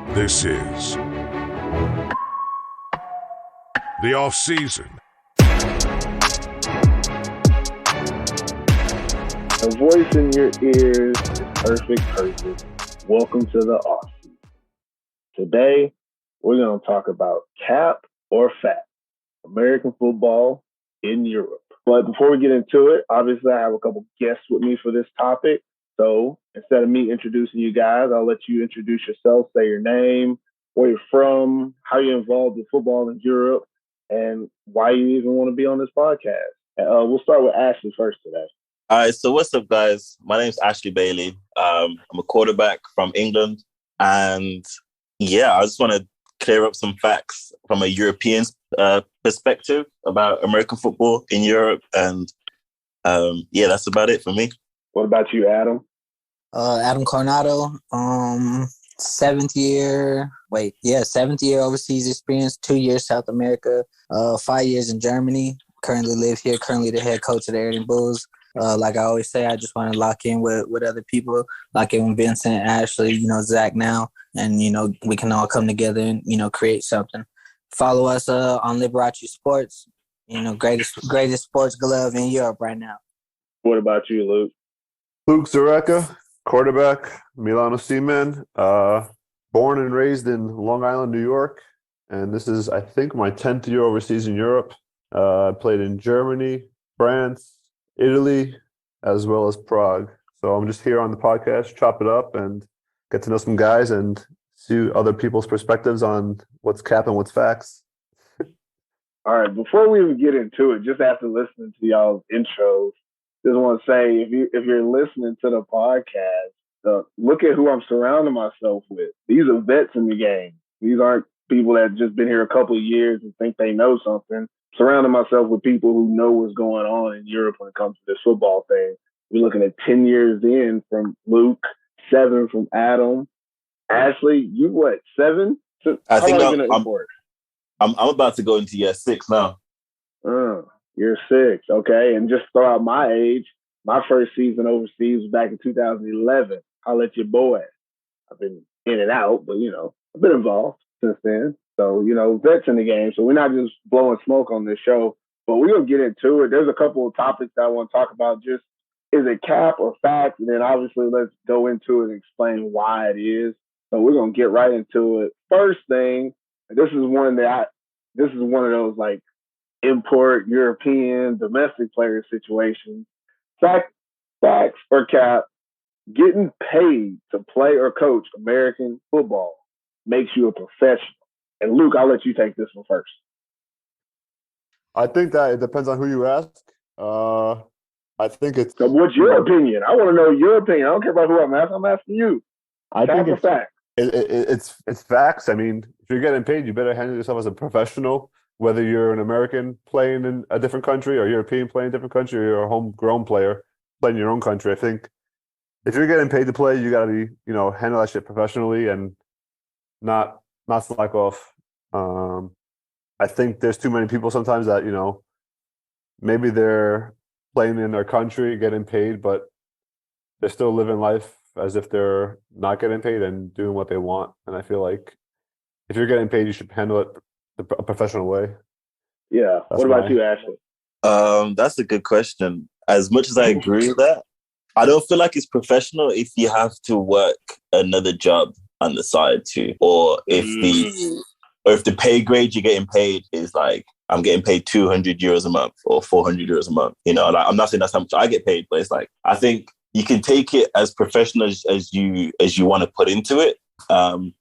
This is the off season. A voice in your ears is perfect. Welcome to the off season. Today, we're going to talk about cap or fact, American football in Europe. But before we get into it, obviously I have a couple guests with me for this topic. So instead of me introducing you guys, I'll let you introduce yourself, say your name, where you're from, how you're involved with football in Europe, and why you even want to be on this podcast. We'll start with Ashley first today. All right, so what's up, guys? My name's Ashley Bailey. I'm a quarterback from England. And yeah, I just want to clear up some facts from a European perspective about American football in Europe. And yeah, that's about it for me. What about you, Adam? Adam Coronado, seventh year overseas experience, 2 years South America, 5 years in Germany. Currently live here, currently the head coach of the Airden Bulls. Like I always say, I just want to lock in with other people, lock in with Vincent, Ashley, Zach now, and, we can all come together and, create something. Follow us on Liberachi Sports, greatest sports glove in Europe right now. What about you, Luke? Luke Zahradka, quarterback, Milano Seaman, born and raised in Long Island, New York. And this is, I think, my 10th year overseas in Europe. I played in Germany, France, Italy, as well as Prague. So I'm just here on the podcast, chop it up and get to know some guys and see other people's perspectives on what's cap and what's facts. All right, before we even get into it, just after listening to y'all's intros, just want to say, if you're listening to the podcast, look at who I'm surrounding myself with. These are vets in the game. These aren't people that just been here a couple of years and think they know something. Surrounding myself with people who know what's going on in Europe when it comes to this football thing. We're looking at 10 years in from Luke, 7 from Adam. Ashley, you what, 7? I think I'm about to go into year 6 now. Year 6, okay. And just throw out my age. My first season overseas was back in 2011. I'll let your boy. I've been in and out, but, I've been involved since then. So, vets in the game. So we're not just blowing smoke on this show, but we're going to get into it. There's a couple of topics that I want to talk about. Just, is it cap or fact? And then obviously let's go into it and explain why it is. So we're going to get right into it. First thing, this is one of those like import European domestic player situations. Facts or cap, getting paid to play or coach American football makes you a professional. And Luke, I'll let you take this one first. I think that it depends on who you ask. I think it's... So what's your opinion? I want to know your opinion. I don't care about who I'm asking. I'm asking you. I think it's fact. It's facts. I mean, if you're getting paid, you better handle yourself as a professional, whether you're an American playing in a different country or European playing in a different country or you're a homegrown player playing in your own country. I think if you're getting paid to play, you got to be, handle that shit professionally and not slack off. I think there's too many people sometimes that, maybe they're playing in their country, getting paid, but they're still living life as if they're not getting paid and doing what they want. And I feel like if you're getting paid, you should handle it a professional way. Yeah. What about you, Ashley? That's a good question. As much as I agree with that, I don't feel like it's professional if you have to work another job on the side too, or if the pay grade you're getting paid is like, I'm getting paid 200 euros a month or 400 euros a month. Like, I'm not saying that's how much I get paid, but it's like, I think you can take it as professional as you want to put into it.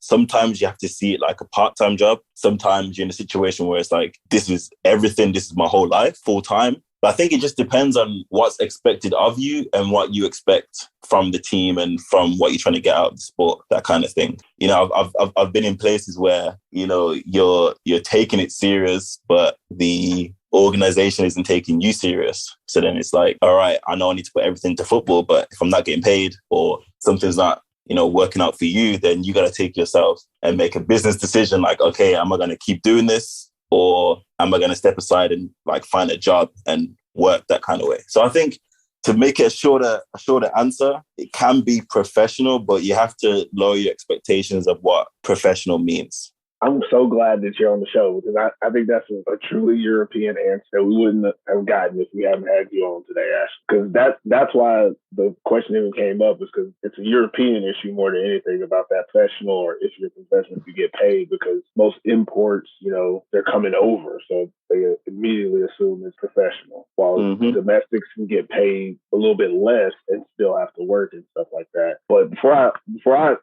Sometimes you have to see it like a part-time job. Sometimes you're in a situation where it's like, this is everything. This is my whole life, full time. But I think it just depends on what's expected of you and what you expect from the team and from what you're trying to get out of the sport, that kind of thing. I've been in places where, you're taking it serious, but the organization isn't taking you serious. So then it's like, all right, I know I need to put everything to football, but if I'm not getting paid or something's not, working out for you, then you got to take yourself and make a business decision like, okay, am I going to keep doing this? Or am I going to step aside and like find a job and work that kind of way? So I think to make it a shorter answer, it can be professional, but you have to lower your expectations of what professional means. I'm so glad that you're on the show because I think that's a truly European answer that we wouldn't have gotten if we hadn't had you on today, Ashley. Because that's why the question even came up, is because it's a European issue more than anything about that professional, or if you're professional, if you get paid, because most imports, they're coming over. So they immediately assume it's professional, while domestics can get paid a little bit less and still have to work and stuff like that. But before I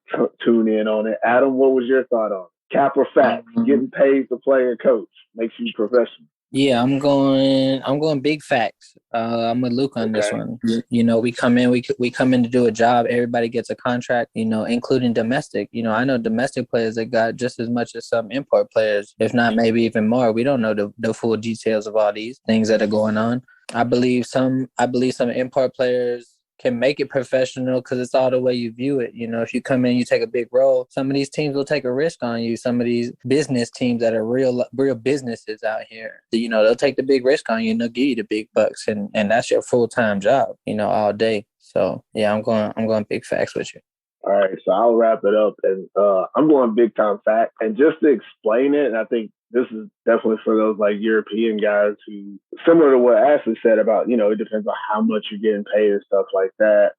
tune in on it, Adam, what was your thought on it? Cap or fact, getting paid to play and coach makes you professional. Yeah, I'm going big facts. I'm with Luke on this one. We come in to do a job. Everybody gets a contract, including domestic. I know domestic players that got just as much as some import players, if not maybe even more. We don't know the full details of all these things that are going on. I believe some import players can make it professional because it's all the way you view it. If you come in, you take a big role, some of these teams will take a risk on you. Some of these business teams that are real businesses out here, they'll take the big risk on you and they'll give you the big bucks, and that's your full-time job, all day. So yeah, I'm going big facts with you. All right, so I'll wrap it up, and I'm going big time fact. And just to explain it, and I think this is definitely for those like European guys who, similar to what Ashley said about, it depends on how much you're getting paid and stuff like that.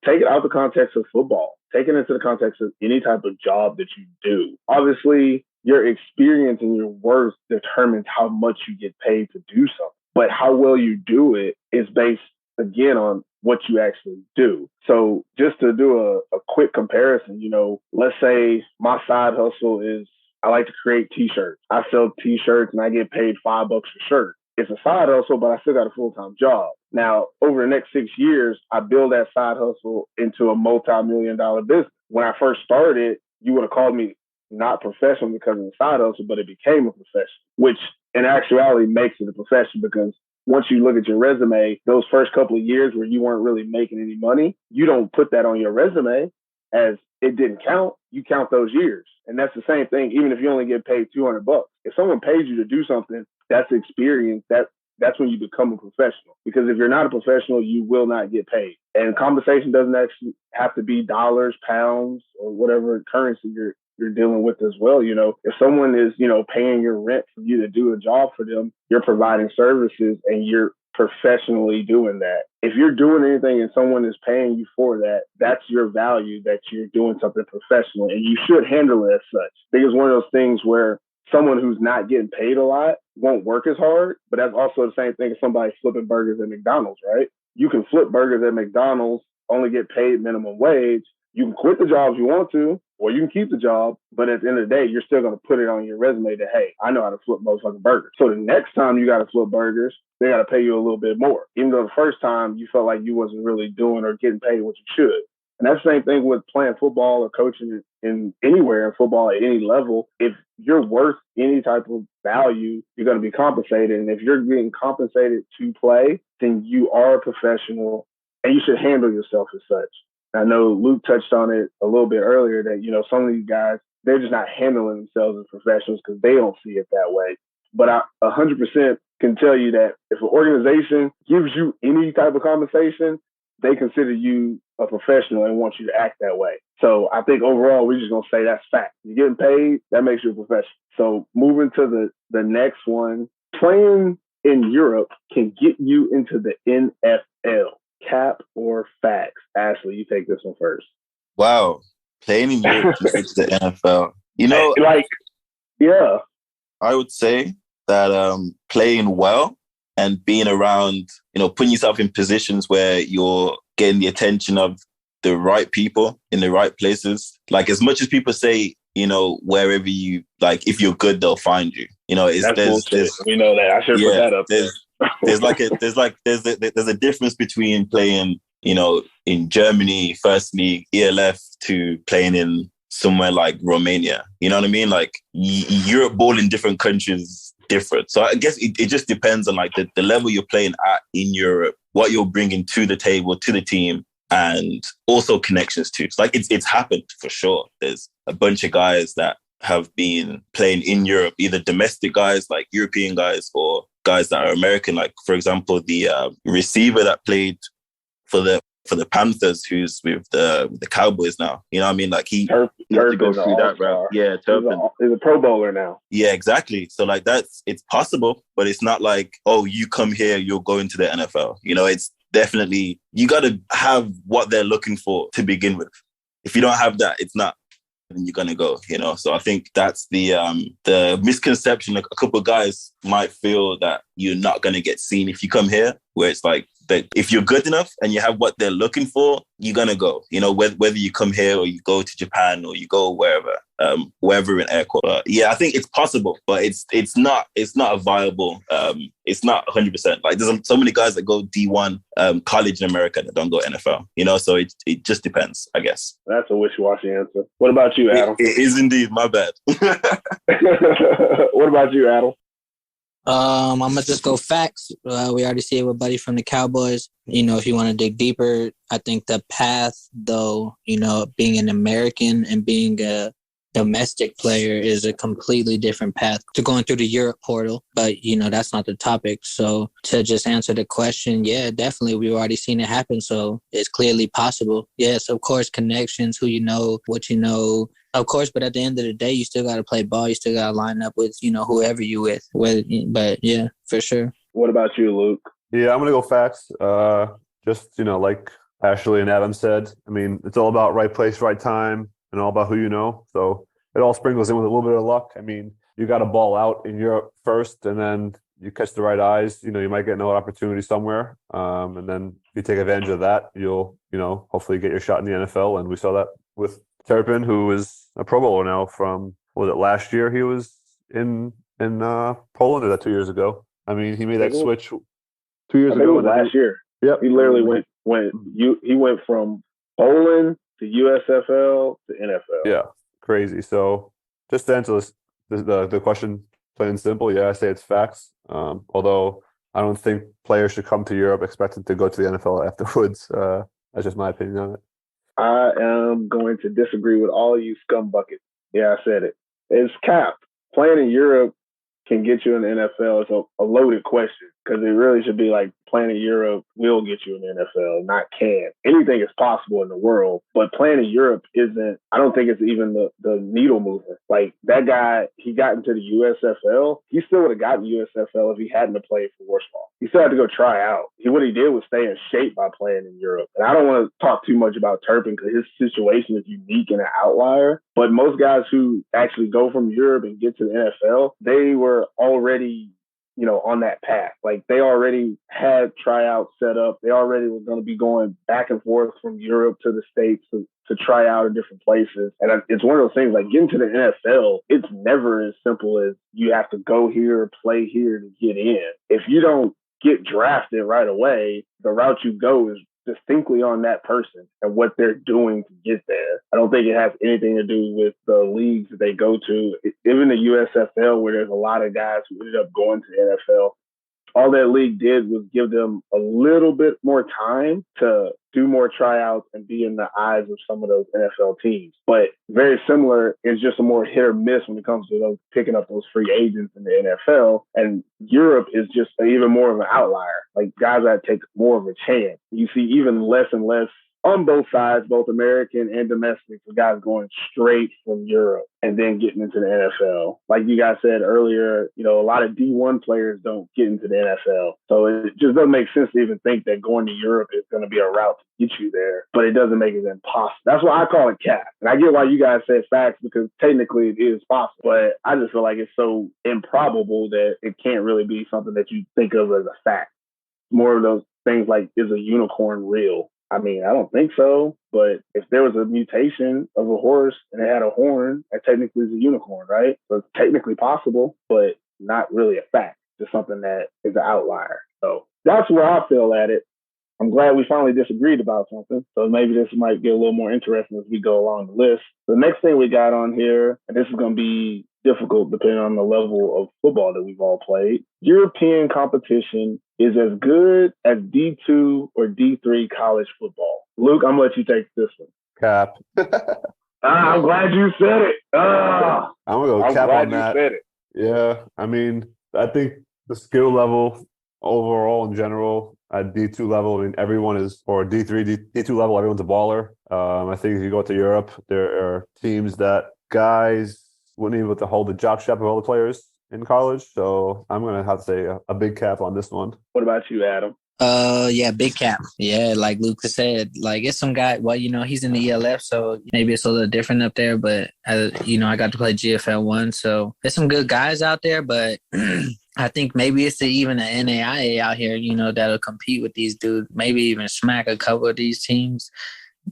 Take it out of the context of football. Take it into the context of any type of job that you do. Obviously, your experience and your worth determines how much you get paid to do something. But how well you do it is based, again, on what you actually do. So just to do a quick comparison, let's say my side hustle is I like to create T-shirts. I sell T-shirts and I get paid $5 a shirt. It's a side hustle, but I still got a full-time job. Now, over the next 6 years, I build that side hustle into a multi-million-dollar business. When I first started, you would have called me not professional because of the side hustle, but it became a profession, which in actuality makes it a profession, because once you look at your resume, those first couple of years where you weren't really making any money, you don't put that on your resume as it didn't count. You count those years. And that's the same thing, even if you only get paid $200. If someone pays you to do something, that's experience. That's when you become a professional. Because if you're not a professional, you will not get paid. And compensation doesn't actually have to be dollars, pounds, or whatever currency you're dealing with as well. If someone is, paying your rent for you to do a job for them, you're providing services and you're professionally doing that. If you're doing anything and someone is paying you for that, that's your value, that you're doing something professional, and you should handle it as such. I think it's one of those things where someone who's not getting paid a lot won't work as hard, but that's also the same thing as somebody flipping burgers at McDonald's, right? You can flip burgers at McDonald's, only get paid minimum wage. You can quit the job if you want to, or you can keep the job, but at the end of the day, you're still going to put it on your resume that, hey, I know how to flip motherfucking burgers. So the next time you got to flip burgers, they got to pay you a little bit more, even though the first time you felt like you wasn't really doing or getting paid what you should. And that's the same thing with playing football or coaching in anywhere in football at any level. If you're worth any type of value, you're going to be compensated. And if you're getting compensated to play, then you are a professional and you should handle yourself as such. I know Luke touched on it a little bit earlier that, some of these guys, they're just not handling themselves as professionals because they don't see it that way. But I 100% can tell you that if an organization gives you any type of compensation, they consider you a professional and want you to act that way. So I think overall, we're just going to say that's fact. You're getting paid, that makes you a professional. So moving to the next one, playing in Europe can get you into the NFL. Cap or facts? Ashley, you take this one first. Wow. Playing in Europe to get to the NFL. Yeah. I would say that playing well and being around, putting yourself in positions where you're getting the attention of the right people in the right places. Like, as much as people say, wherever you, like, if you're good, they'll find you. We know that. I should put that up there. There's a difference between playing, in Germany, first league, ELF, to playing in somewhere like Romania. You know what I mean? Like, Europe ball in different countries different. So I guess it just depends on like the level you're playing at in Europe, what you're bringing to the table, to the team, and also connections too. It's like it's happened for sure. There's a bunch of guys that have been playing in Europe, either domestic guys like European guys or guys that are American. Like, for example, the receiver that played for the Panthers, who's with the Cowboys now. You know what I mean? Like he had to go Turpin's through that route. Yeah, Turpin. He's a Pro Bowler now. Yeah, exactly. So like it's possible, but it's not like, oh, you come here, you'll go into the NFL. You know, it's definitely, you got to have what they're looking for to begin with. If you don't have that, it's not, then you're going to go, you know? So I think that's the misconception. A couple of guys might feel that you're not going to get seen if you come here, where it's like, that if you're good enough and you have what they're looking for, you're going to go, you know, whether you come here or you go to Japan or you go wherever in air quote. Yeah, I think it's possible, but it's not a viable, it's not 100%. Like there's so many guys that go D1 college in America that don't go NFL, you know, so it just depends, I guess. That's a wishy-washy answer. What about you, Adam? It is indeed, my bad. What about you, Adam? I'm gonna just go facts. We already see it with Buddy from the Cowboys. You know, if you want to dig deeper, I think the path, though, you know, being an American and being a domestic player is a completely different path to going through the Europe portal. But, you know, that's not the topic. So to just answer the question, yeah, definitely. We've already seen it happen. So it's clearly possible. Yes, of course, connections, who you know, what you know. Of course, but at the end of the day, you still got to play ball. You still got to line up with, you know, whoever you with. But yeah, for sure. What about you, Luke? Yeah, I'm going to go facts. Just, you know, like Ashley and Adam said, I mean, it's all about right place, right time, and all about who you know. So it all sprinkles in with a little bit of luck. I mean, you got to ball out in Europe first, and then you catch the right eyes. You know, you might get another opportunity somewhere. And then if you take advantage of that, you'll, you know, hopefully get your shot in the NFL. And we saw that with Turpin, who is a Pro Bowler now from, what was it, last year? He was in Poland, or that 2 years ago? I mean, he made that switch 2 years ago. Last year. Yep. He literally he went from Poland to USFL to NFL. Yeah, crazy. So just to answer the question plain and simple, yeah, I say it's facts. Although I don't think players should come to Europe expecting to go to the NFL afterwards. That's just my opinion on it. I am going to disagree with all you scum buckets. Yeah, I said it. It's capped. Playing in Europe can get you in the NFL. It's a loaded question, because it really should be like playing in Europe will get you in the NFL, not can. Anything is possible in the world, but playing in Europe isn't, I don't think it's even the needle mover. Like that guy, he got into the USFL. He still would have gotten USFL if he hadn't played for Warsaw. He still had to go try out. What he did was stay in shape by playing in Europe. And I don't want to talk too much about Turpin because his situation is unique and an outlier. But most guys who actually go from Europe and get to the NFL, they were already, you know, on that path. Like they already had tryouts set up. They already were going to be going back and forth from Europe to the States to try out in different places. And it's one of those things, like getting to the NFL, it's never as simple as you have to go here or play here to get in. If you don't get drafted right away, the route you go is distinctly on that person and what they're doing to get there. I don't think it has anything to do with the leagues that they go to. Even the USFL, where there's a lot of guys who ended up going to the NFL, all that league did was give them a little bit more time to do more tryouts and be in the eyes of some of those NFL teams. But very similar, it's just a more hit or miss when it comes to those picking up those free agents in the NFL. And Europe is just even more of an outlier. Like guys that take more of a chance. You see even less and less on both sides, both American and domestic, for guys going straight from Europe and then getting into the NFL. Like you guys said earlier, you know, a lot of D1 players don't get into the NFL. So it just doesn't make sense to even think that going to Europe is going to be a route to get you there, but it doesn't make it impossible. That's why I call it cap. And I get why you guys said facts, because technically it is possible, but I just feel like it's so improbable that it can't really be something that you think of as a fact. More of those things like, is a unicorn real? I mean, I don't think so, but if there was a mutation of a horse and it had a horn, that technically is a unicorn, right? So it's technically possible, but not really a fact. Just something that is an outlier. So that's where I feel at it. I'm glad we finally disagreed about something. So maybe this might get a little more interesting as we go along the list. The next thing we got on here, and this is going to be difficult depending on the level of football that we've all played. European competition is as good as D2 or D3 college football. Luke, I'm going to let you take this one. Cap. I'm glad you said it. I'm going to go cap on that. Said it. Yeah, I mean, I think the skill level overall in general at D2 level. I mean, everyone is, or D3, D2 level, everyone's a baller. I think if you go to Europe, there are teams that guys wouldn't be able to hold the jock strap of all the players in college. So I'm going to have to say a big cap on this one. What about you, Adam? Yeah, big cap. Yeah, like Lucas said, like it's some guy. Well, he's in the ELF, so maybe it's a little different up there. But I got to play GFL 1, so there's some good guys out there. But I think maybe it's even an NAIA out here, that'll compete with these dudes. Maybe even smack a couple of these teams.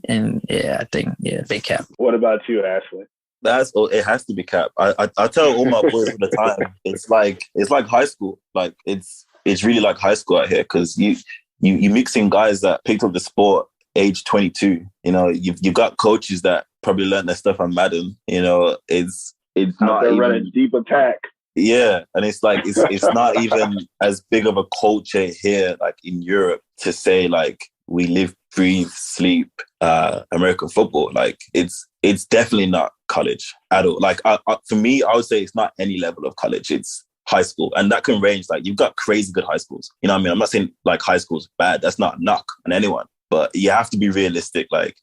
And yeah, I think big cap. What about you, Ashley? It has to be cap. I tell all my boys all the time. It's like high school. Like it's really like high school out here because you mix in guys that picked up the sport age 22. You've got coaches that probably learned their stuff on Madden. It's not they're even running deep attack. Yeah, and it's like it's not even as big of a culture here, like in Europe, to say like we live, breathe, sleep American football. Like it's definitely not college at all. Like for me, I would say it's not any level of college. It's high school, and that can range. Like you've got crazy good high schools. You know what I mean? I'm not saying like high school's bad. That's not a knock on anyone, but you have to be realistic. Like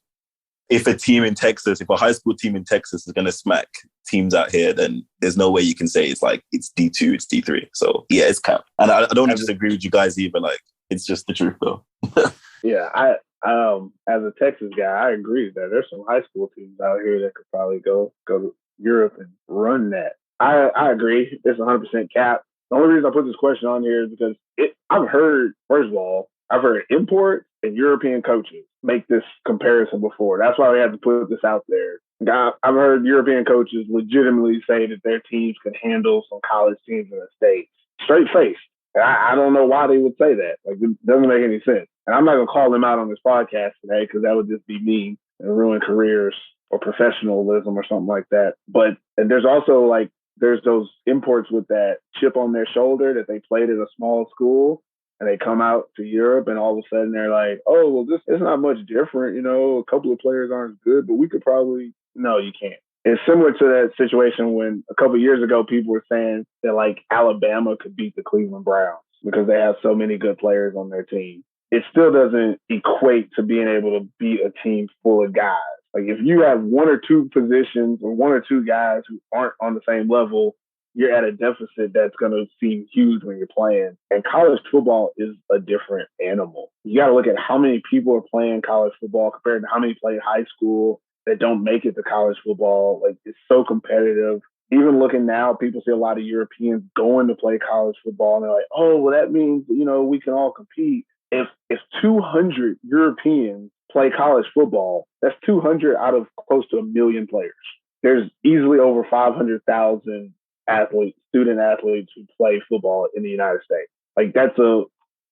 if a high school team in Texas is going to smack teams out here, then there's no way you can say it's D2, it's D3. So yeah, it's cap. And I don't disagree with you guys either. Like it's just the truth though. Yeah, I as a Texas guy, I agree that there's some high school teams out here that could probably go to Europe and run that. I agree. It's 100% cap. The only reason I put this question on here is because I've heard imports and European coaches make this comparison before. That's why we had to put this out there. I've heard European coaches legitimately say that their teams can handle some college teams in the States. Straight face. I don't know why they would say that. Like, it doesn't make any sense. And I'm not going to call them out on this podcast today because that would just be mean and ruin careers or professionalism or something like that. But there's also there's those imports with that chip on their shoulder that they played at a small school and they come out to Europe and all of a sudden they're like, oh, well, this is not much different. A couple of players aren't as good, but we could probably, no, you can't. It's similar to that situation when a couple of years ago, people were saying that Alabama could beat the Cleveland Browns because they have so many good players on their team. It still doesn't equate to being able to beat a team full of guys. Like if you have one or two positions or one or two guys who aren't on the same level, you're at a deficit that's going to seem huge when you're playing. And college football is a different animal. You got to look at how many people are playing college football compared to how many play high school that don't make it to college football. Like it's so competitive. Even looking now, people see a lot of Europeans going to play college football and they're like, oh, well, that means, we can all compete. If 200 Europeans play college football, that's 200 out of close to 1 million players. There's easily over 500,000 student athletes who play football in the United States. Like that's a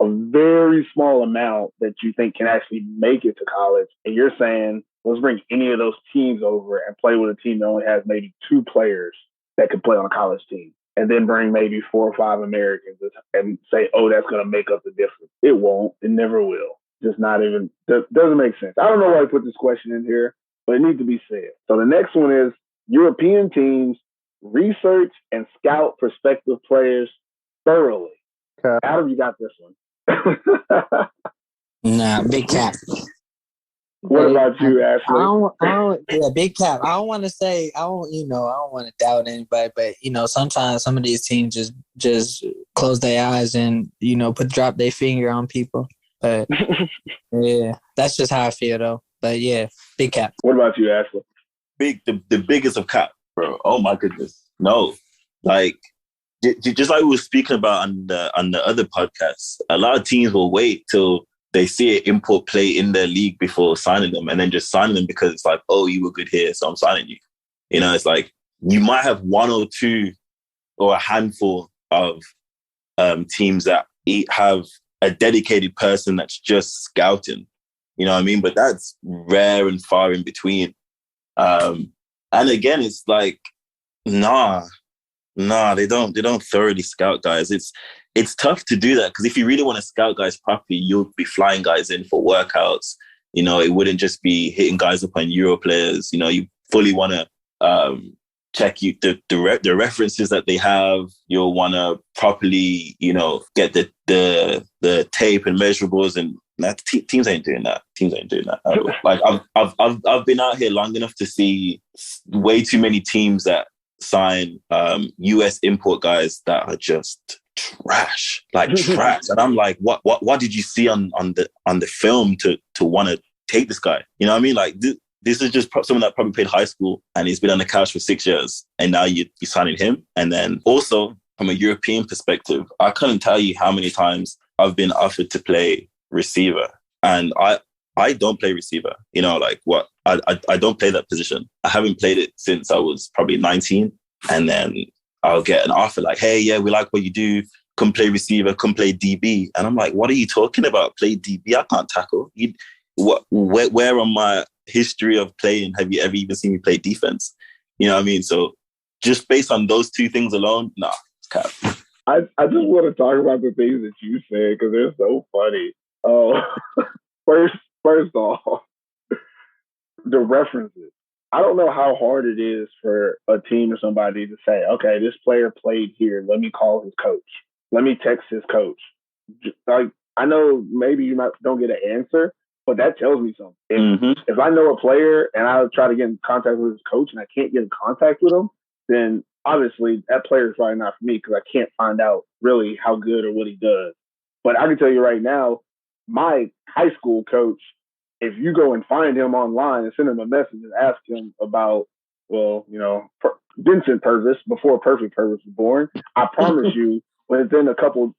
very small amount that you think can actually make it to college. And you're saying, let's bring any of those teams over and play with a team that only has maybe 2 players that can play on a college team. And then bring maybe 4 or 5 Americans and say, oh, that's going to make up the difference. It won't. It never will. Just not even, doesn't make sense. I don't know why I put this question in here, but it needs to be said. So the next one is European teams research and scout prospective players thoroughly. Okay. Adam, you got this one. Nah, big cap. What about you, Ashley? Big cap. I don't want to say, I don't want to doubt anybody, but, sometimes some of these teams just close their eyes and, drop their finger on people. But, yeah, that's just how I feel, though. But, yeah, big cap. What about you, Ashley? The biggest of cap, bro. Oh, my goodness. No. Like, just like we were speaking about on the other podcast, a lot of teams will wait till they see an import play in their league before signing them and then just signing them because it's like, oh, you were good here, so I'm signing you. It's like you might have 1 or 2 or a handful of teams that have a dedicated person that's just scouting. You know what I mean? But that's rare and far in between. And again, it's like, nah, they don't thoroughly scout guys. It's tough to do that because if you really want to scout guys properly, you'll be flying guys in for workouts. It wouldn't just be hitting guys up on Euro players. You fully want to check the references that they have. You'll want to properly, get the tape and measurables, and teams ain't doing that. Teams ain't doing that at all. Like I've been out here long enough to see way too many teams that sign US import guys that are just trash, and I'm like, what did you see on the film to want to take this guy? You know what I mean? Like this is just someone that probably played high school and he's been on the couch for 6 years, and now you're signing him. And then also from a European perspective, I couldn't tell you how many times I've been offered to play receiver, and I don't play receiver. I don't play that position. I haven't played it since I was probably 19, and then I'll get an offer like, hey, yeah, we like what you do. Come play receiver, come play DB. And I'm like, what are you talking about? Play DB? I can't tackle. Where on my history of playing have you ever even seen me play defense? You know what I mean? So just based on those two things alone, nah, it's cap. I just want to talk about the things that you said because they're so funny. First off, the references. I don't know how hard it is for a team or somebody to say, okay, this player played here. Let me call his coach. Let me text his coach. Like, I know maybe you don't get an answer, but that tells me something. If I know a player and I try to get in contact with his coach and I can't get in contact with him, then obviously that player is probably not for me because I can't find out really how good or what he does. But I can tell you right now, my high school coach, if you go and find him online and send him a message and ask him about, Vincent Pervis, before Perfect Pervis was born, I promise you, within a couple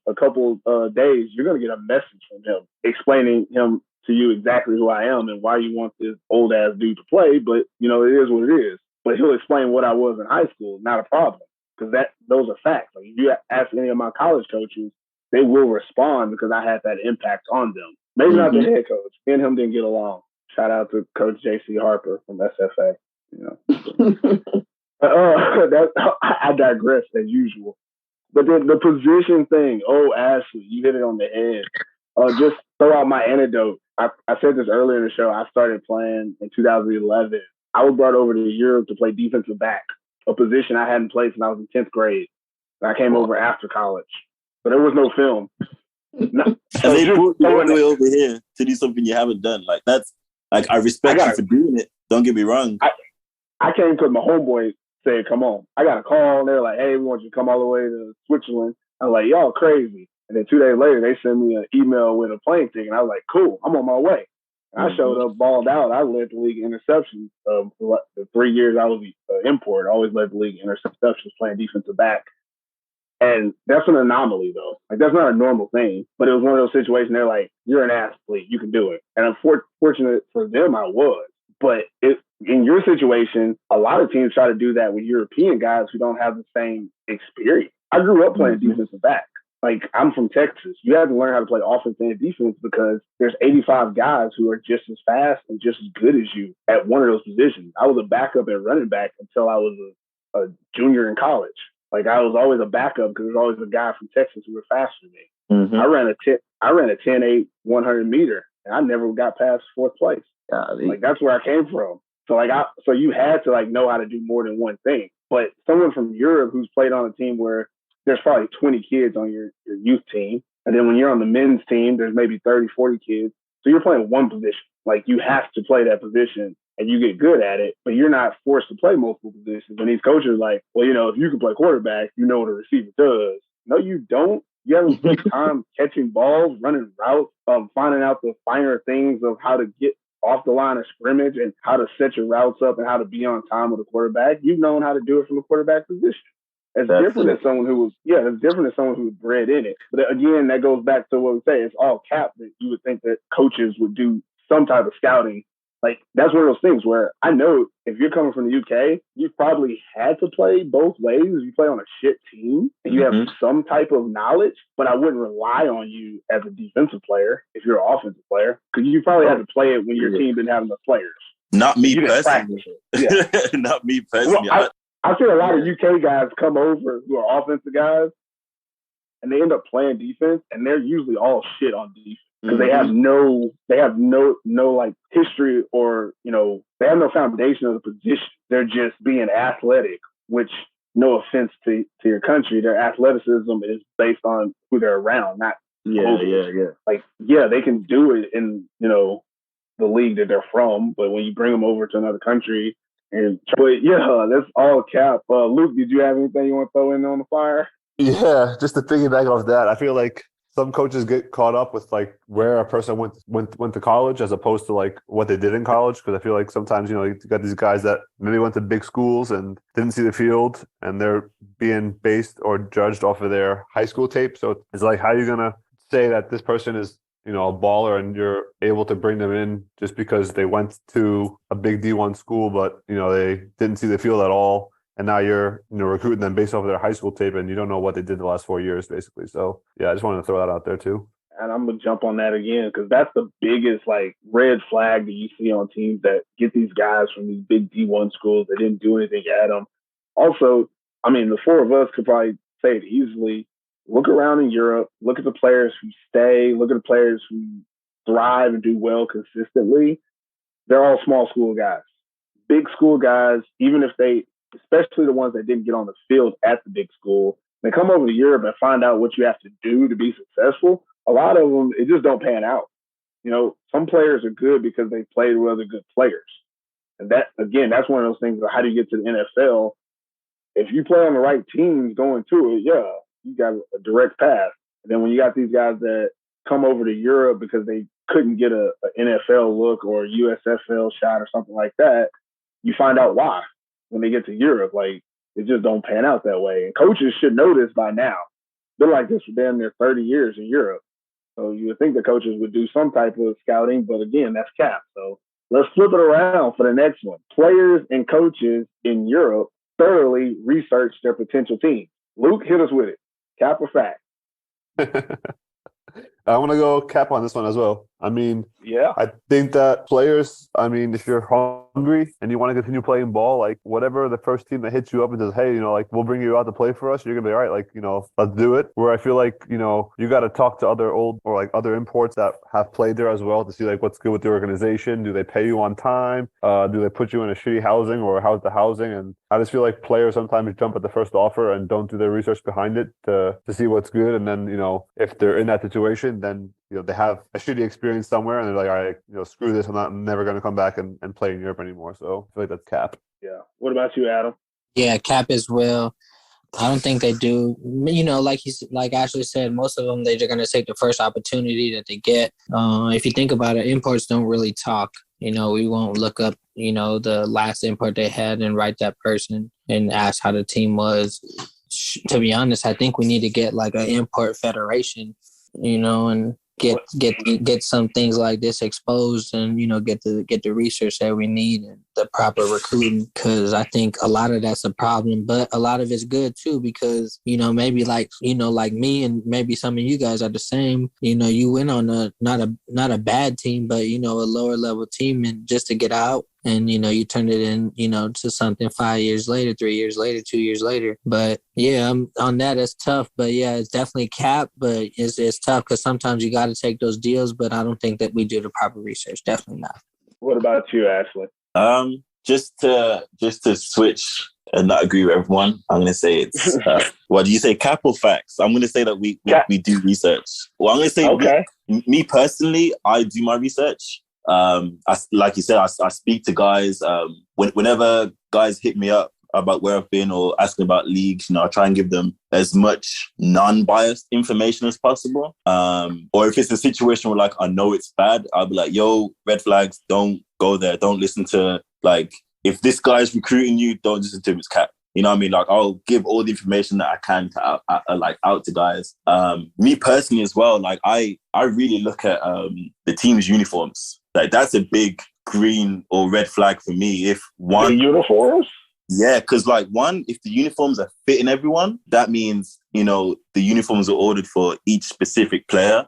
days, you're going to get a message from him explaining him to you exactly who I am and why you want this old ass dude to play. But, it is what it is. But he'll explain what I was in high school, not a problem, because those are facts. Like, if you ask any of my college coaches, they will respond because I had that impact on them. Maybe not the head coach. Me and him didn't get along. Shout out to Coach J.C. Harper from SFA. I digress as usual. But then the position thing, Ashley, you hit it on the head. Just throw out my anecdote. I said this earlier in the show. I started playing in 2011. I was brought over to Europe to play defensive back, a position I hadn't played since I was in 10th grade. And I came over after college. So there was no film. And they brought you all the way over here to do something you haven't done. Like, that's like, I respect you for doing it. Don't get me wrong. I came because my homeboy said, come on. I got a call and they're like, hey, we want you to come all the way to Switzerland. I was like, y'all crazy. And then 2 days later, they sent me an email with a plane ticket. And I was like, cool, I'm on my way. And I showed up, balled out. I led the league in interceptions. For the 3 years I was an import, I always led the league in interceptions playing defensive back. And that's an anomaly, though. Like, that's not a normal thing. But it was one of those situations, they're like, you're an athlete, you can do it. And unfortunate for them, I was. But in your situation, a lot of teams try to do that with European guys who don't have the same experience. I grew up playing defensive back. Like, I'm from Texas. You have to learn how to play offense and defense because there's 85 guys who are just as fast and just as good as you at one of those positions. I was a backup at running back until I was a junior in college. Like, I was always a backup because there's always a guy from Texas who was faster than me. I ran a 10-8 100 meter, and I never got past fourth place. Like, that's where I came from. So so you had to know how to do more than one thing. But someone from Europe who's played on a team where there's probably 20 kids on your youth team, and then when you're on the men's team, there's maybe 30, 40 kids. So you're playing one position. Like, you have to play that position. And you get good at it, but you're not forced to play multiple positions. And these coaches are like, well, if you can play quarterback, you know what a receiver does. No, you don't. You haven't spent time catching balls, running routes, finding out the finer things of how to get off the line of scrimmage and how to set your routes up and how to be on time with a quarterback. You've known how to do it from the quarterback position. It's different than someone who was bred in it. But again, that goes back to what we say. It's all cap that you would think that coaches would do some type of scouting. Like, that's one of those things where I know if you're coming from the UK, you've probably had to play both ways. You play on a shit team and you have some type of knowledge, but I wouldn't rely on you as a defensive player if you're an offensive player because you probably had to play it when your team didn't have enough players. Not me personally. Yeah. Not me personally. Well, I see a lot of UK guys come over who are offensive guys and they end up playing defense and they're usually all shit on defense. Because they have no history or, they have no foundation of the position. They're just being athletic which, no offense to your country, their athleticism is based on who they're around, not Yeah. Like, yeah, they can do it in, the league that they're from, but when you bring them over to another country, but yeah, that's all cap. Luke, did you have anything you want to throw in on the fire? Yeah, just to piggyback off that, I feel like some coaches get caught up with like where a person went to college as opposed to like what they did in college. Because I feel like sometimes you got these guys that maybe went to big schools and didn't see the field, and they're being based or judged off of their high school tape. So it's like, how are you gonna say that this person is a baller and you're able to bring them in just because they went to a big D1 school, but they didn't see the field at all. And now you're recruiting them based off of their high school tape, and you don't know what they did the last 4 years, basically. So, yeah, I just wanted to throw that out there, too. And I'm going to jump on that again because that's the biggest, red flag that you see on teams that get these guys from these big D1 schools that didn't do anything at them. Also, I mean, the four of us could probably say it easily. Look around in Europe. Look at the players who stay. Look at the players who thrive and do well consistently. They're all small school guys. Big school guys, even if they – especially the ones that didn't get on the field at the big school, they come over to Europe and find out what you have to do to be successful. A lot of them, it just don't pan out. Some players are good because they played with other good players. And that, again, that's one of those things of how do you get to the NFL? If you play on the right teams going to it, yeah, you got a direct path. And then when you got these guys that come over to Europe because they couldn't get an NFL look or a USFL shot or something like that, you find out why. When they get to Europe, it just don't pan out that way. And coaches should know this by now. They're like this for damn near 30 years in Europe. So you would think the coaches would do some type of scouting, but again, that's cap. So let's flip it around for the next one. Players and coaches in Europe thoroughly research their potential team. Luke, hit us with it. Cap or fact? I want to go cap on this one as well. I mean, yeah, I think that players, if you're hungry and you want to continue playing ball, whatever the first team that hits you up and says, hey, we'll bring you out to play for us, you're going to be all right, let's do it. Where I feel like, you got to talk to other old or other imports that have played there as well to see what's good with the organization. Do they pay you on time? Do they put you in a shitty housing, or how's the housing? And I just feel like players sometimes jump at the first offer and don't do their research behind it to see what's good. And then, if they're in that situation, then they have a shitty experience somewhere and they're like, all right, screw this. I'm never going to come back and play in Europe anymore. So I feel like that's cap. Yeah. What about you, Adam? Yeah, cap as well. I don't think they do. Like Ashley said, most of them, they're going to take the first opportunity that they get. If you think about it, imports don't really talk. We won't look up, the last import they had and write that person and ask how the team was. To be honest, I think we need to get an import federation, and get some things like this exposed and get the research that we need and the proper recruiting, because I think a lot of that's a problem, but a lot of it's good too, because maybe like me and maybe some of you guys are the same. You went on not a bad team, but a lower level team, and just to get out and you turn it in to something 5 years later, 3 years later, 2 years later. But yeah, on that it's tough. But yeah, it's definitely cap, but it's tough because sometimes you got to take those deals, but I don't think that we do the proper research. Definitely not. What about you, Ashley? Just to switch and not agree with everyone, I'm going to say it's what do you say, cap or facts? I'm going to say that we do research. Well, I'm going to say okay. Me personally, I do my research. Like you said, I speak to guys. Whenever guys hit me up about where I've been or asking about leagues, I try and give them as much non-biased information as possible. Or if it's a situation where I know it's bad, I'll be like, yo, red flags, don't go there. Don't listen to if this guy's recruiting you, don't listen to him, it's cap. You know what I mean? I'll give all the information that I can out to guys. Me personally as well, I really look at the team's uniforms. That's a big green or red flag for me. If one the uniforms? Yeah, because if the uniforms are fitting everyone, that means the uniforms are ordered for each specific player.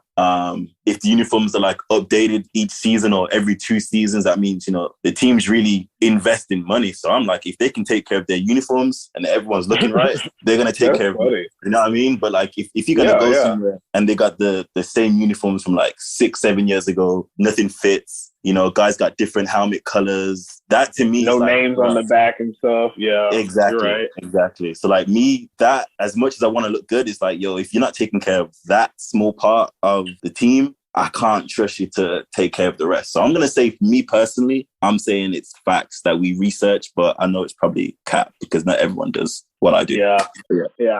If the uniforms are like updated each season or every 2 seasons, that means, the teams really invest in money. So I'm like, if they can take care of their uniforms and everyone's looking right, they're going to take care of it. You know what I mean? But like, if you're going to go somewhere and they got the same uniforms from like 6-7 years ago, nothing fits, guys got different helmet colors. That to me, no names on the back and stuff. Yeah, exactly, you're right. Exactly. So like me, that as much as I want to look good, it's like, if you're not taking care of that small part of the team, I can't trust you to take care of the rest. So I'm going to say, for me personally, I'm saying it's facts that we research, but I know it's probably cap because not everyone does what I do. Yeah.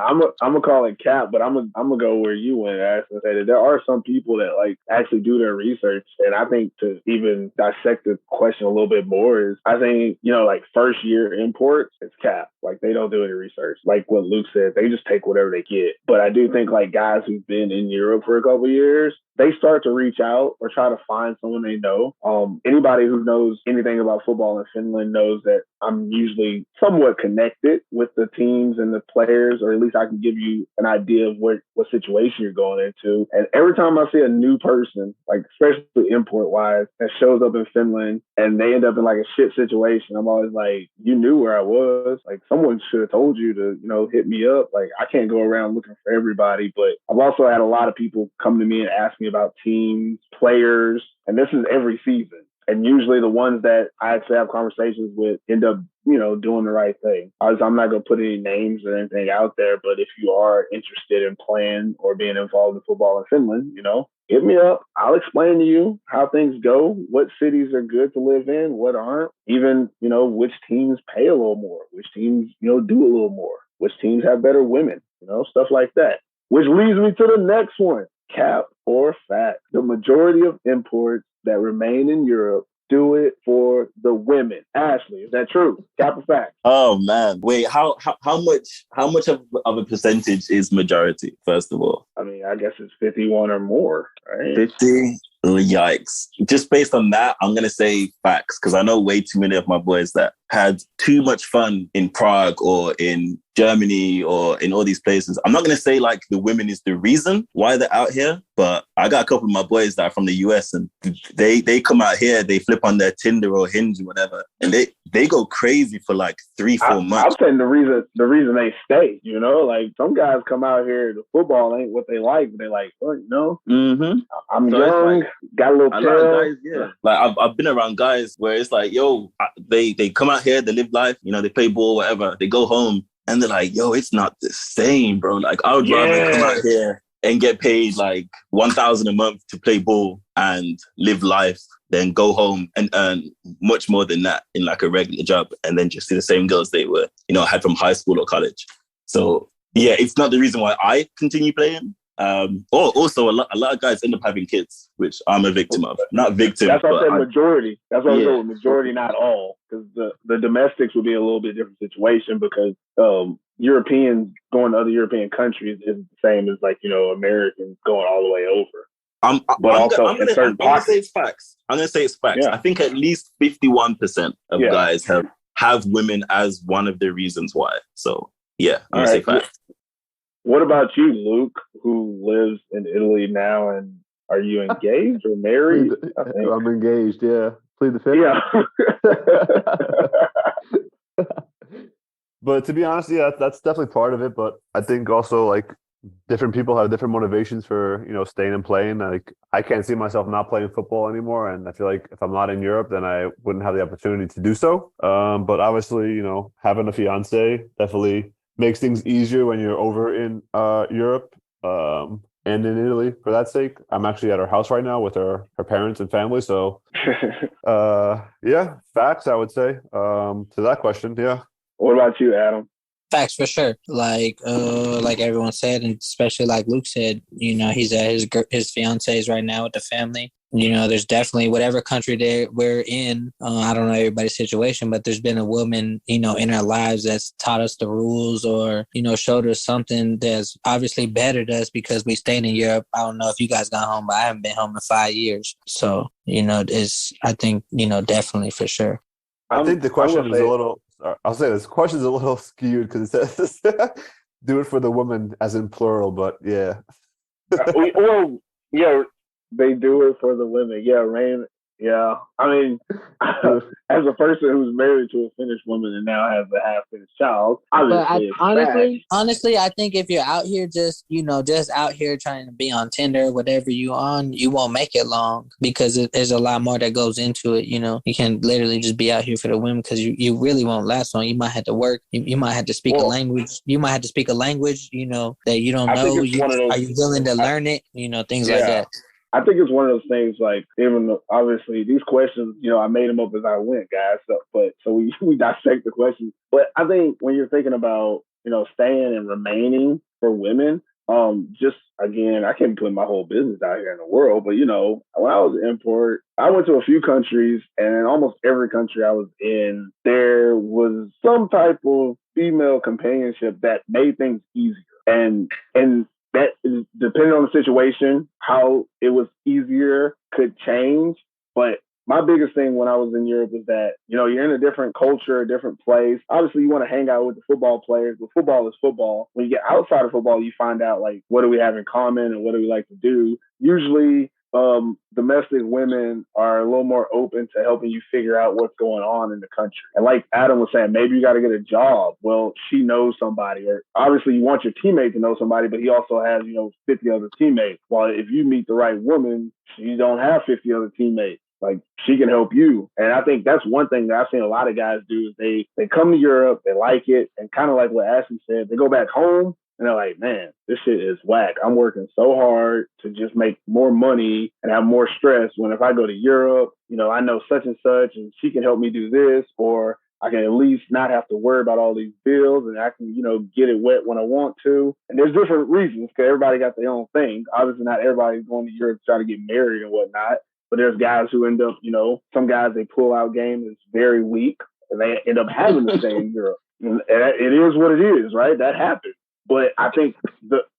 I'm gonna call it cap, but I'm gonna go where you went, Ash, and say that there are some people that like actually do their research. And I think to even dissect the question a little bit more is, I think like first year imports, it's cap. Like they don't do any research. Like what Luke said, they just take whatever they get. But I do think like guys who've been in Europe for a couple of years, they start to reach out or try to find someone they know. Anybody who knows anything about football in Finland knows that I'm usually somewhat connected with the teams and the players, or at least I can give you an idea of what situation you're going into. And every time I see a new person, like especially import-wise, that shows up in Finland and they end up in like a shit situation, I'm always like, you knew where I was. Like someone should have told you to, hit me up. Like I can't go around looking for everybody, but I've also had a lot of people come to me and ask me about teams, players, and this is every season. And usually the ones that I actually have conversations with end up, doing the right thing. I'm not going to put any names or anything out there, but if you are interested in playing or being involved in football in Finland, hit me up. I'll explain to you how things go, what cities are good to live in, what aren't, even, which teams pay a little more, which teams, do a little more, which teams have better women, stuff like that. Which leads me to the next one, cap or fact. The majority of imports that remain in Europe do it for the women. Ashley, is that true? Cap or fact? Oh man, wait, how much of a percentage is majority? First of all, I mean, I guess it's 51 or more, right? 50. Yikes. Just based on that, I'm going to say facts, because I know way too many of my boys that had too much fun in Prague or in Germany or in all these places. I'm not going to say like the women is the reason why they're out here, but I got a couple of my boys that are from the US and they come out here, they flip on their Tinder or Hinge or whatever, and they go crazy for like 3-4 months. I'm saying the reason they stay, like some guys come out here, the football ain't what they like, but they like, well, I'm so young, like, got a little tail. Guys, yeah. Like I've been around guys where it's like, they come out here, they live life, they play ball, whatever. They go home and they're like, it's not the same, bro. Like I would rather come out here and get paid like $1,000 a month to play ball and live life than go home and earn much more than that in like a regular job and then just see the same girls they were, had from high school or college. So yeah, it's not the reason why I continue playing. Also, a lot of guys end up having kids, which I'm a victim of. Not victim. That's why I said majority. That's why I said majority, not all. Because the domestics would be a little bit different situation because Europeans going to other European countries is the same as like, Americans going all the way over. I'm going to say it's facts. I'm going to say it's facts. Yeah. I think at least 51% of guys have women as one of the reasons why. So, yeah, I'm going to say facts. What about you, Luke, who lives in Italy now? And are you engaged or married? I'm engaged, yeah. Plead the fifth. Yeah. But to be honest, that's definitely part of it. But I think also like different people have different motivations for, staying and playing. Like I can't see myself not playing football anymore. And I feel like if I'm not in Europe, then I wouldn't have the opportunity to do so. But obviously, having a fiance definitely makes things easier when you're over in Europe and in Italy for that sake. I'm actually at her house right now with her parents and family. So, facts, I would say, to that question. Yeah. What about you, Adam? Facts for sure. Like everyone said, and especially like Luke said, he's at his fiance's right now with the family. There's definitely whatever country we're in. I don't know everybody's situation, but there's been a woman, in our lives that's taught us the rules or, showed us something that's obviously bettered us because we stayed in Europe. I don't know if you guys got home, but I haven't been home in 5 years. So, I think, definitely for sure. I think the question is a little, I'll say this question is a little skewed because it says do it for the women, as in plural, but yeah. Well, yeah, they do it for the women. Yeah, Rain. Yeah, I mean, as a person who's married to a Finnish woman and now has a half Finnish child, obviously, honestly, I think if you're out here just out here trying to be on Tinder, whatever you on, you won't make it long because there's a lot more that goes into it. You know, you can't literally just be out here for the women because you really won't last long. You might have to work. You might have to speak a language. You might have to speak a language, that you don't know. Are you willing to learn it? Things like that. I think it's one of those things, like, even though, obviously, these questions, I made them up as I went, guys. So we dissect the questions. But I think when you're thinking about, staying and remaining for women, just, again, I can't put my whole business out here in the world, but, when I was in import, I went to a few countries, and in almost every country I was in, there was some type of female companionship that made things easier. And that is depending on the situation, how it was easier could change. But my biggest thing when I was in Europe is that, you're in a different culture, a different place. Obviously, you want to hang out with the football players, but football is football. When you get outside of football, you find out, like, what do we have in common and what do we like to do? Usually, domestic women are a little more open to helping you figure out what's going on in the country. And like Adam was saying, maybe you got to get a job. Well, she knows somebody, or obviously you want your teammate to know somebody, but he also has, 50 other teammates. While if you meet the right woman, you don't have 50 other teammates. Like, she can help you. And I think that's one thing that I've seen a lot of guys do is they come to Europe, they like it, and kind of like what Ashley said, they go back home and they're like, man, this shit is whack. I'm working so hard to just make more money and have more stress when if I go to Europe, I know such and such and she can help me do this, or I can at least not have to worry about all these bills and I can, get it wet when I want to. And there's different reasons because everybody got their own thing. Obviously, not everybody's going to Europe to try to get married and whatnot. But there's guys who end up, some guys, they pull out game is very weak and they end up having to stay in Europe. And it is what it is, right? That happens. But I think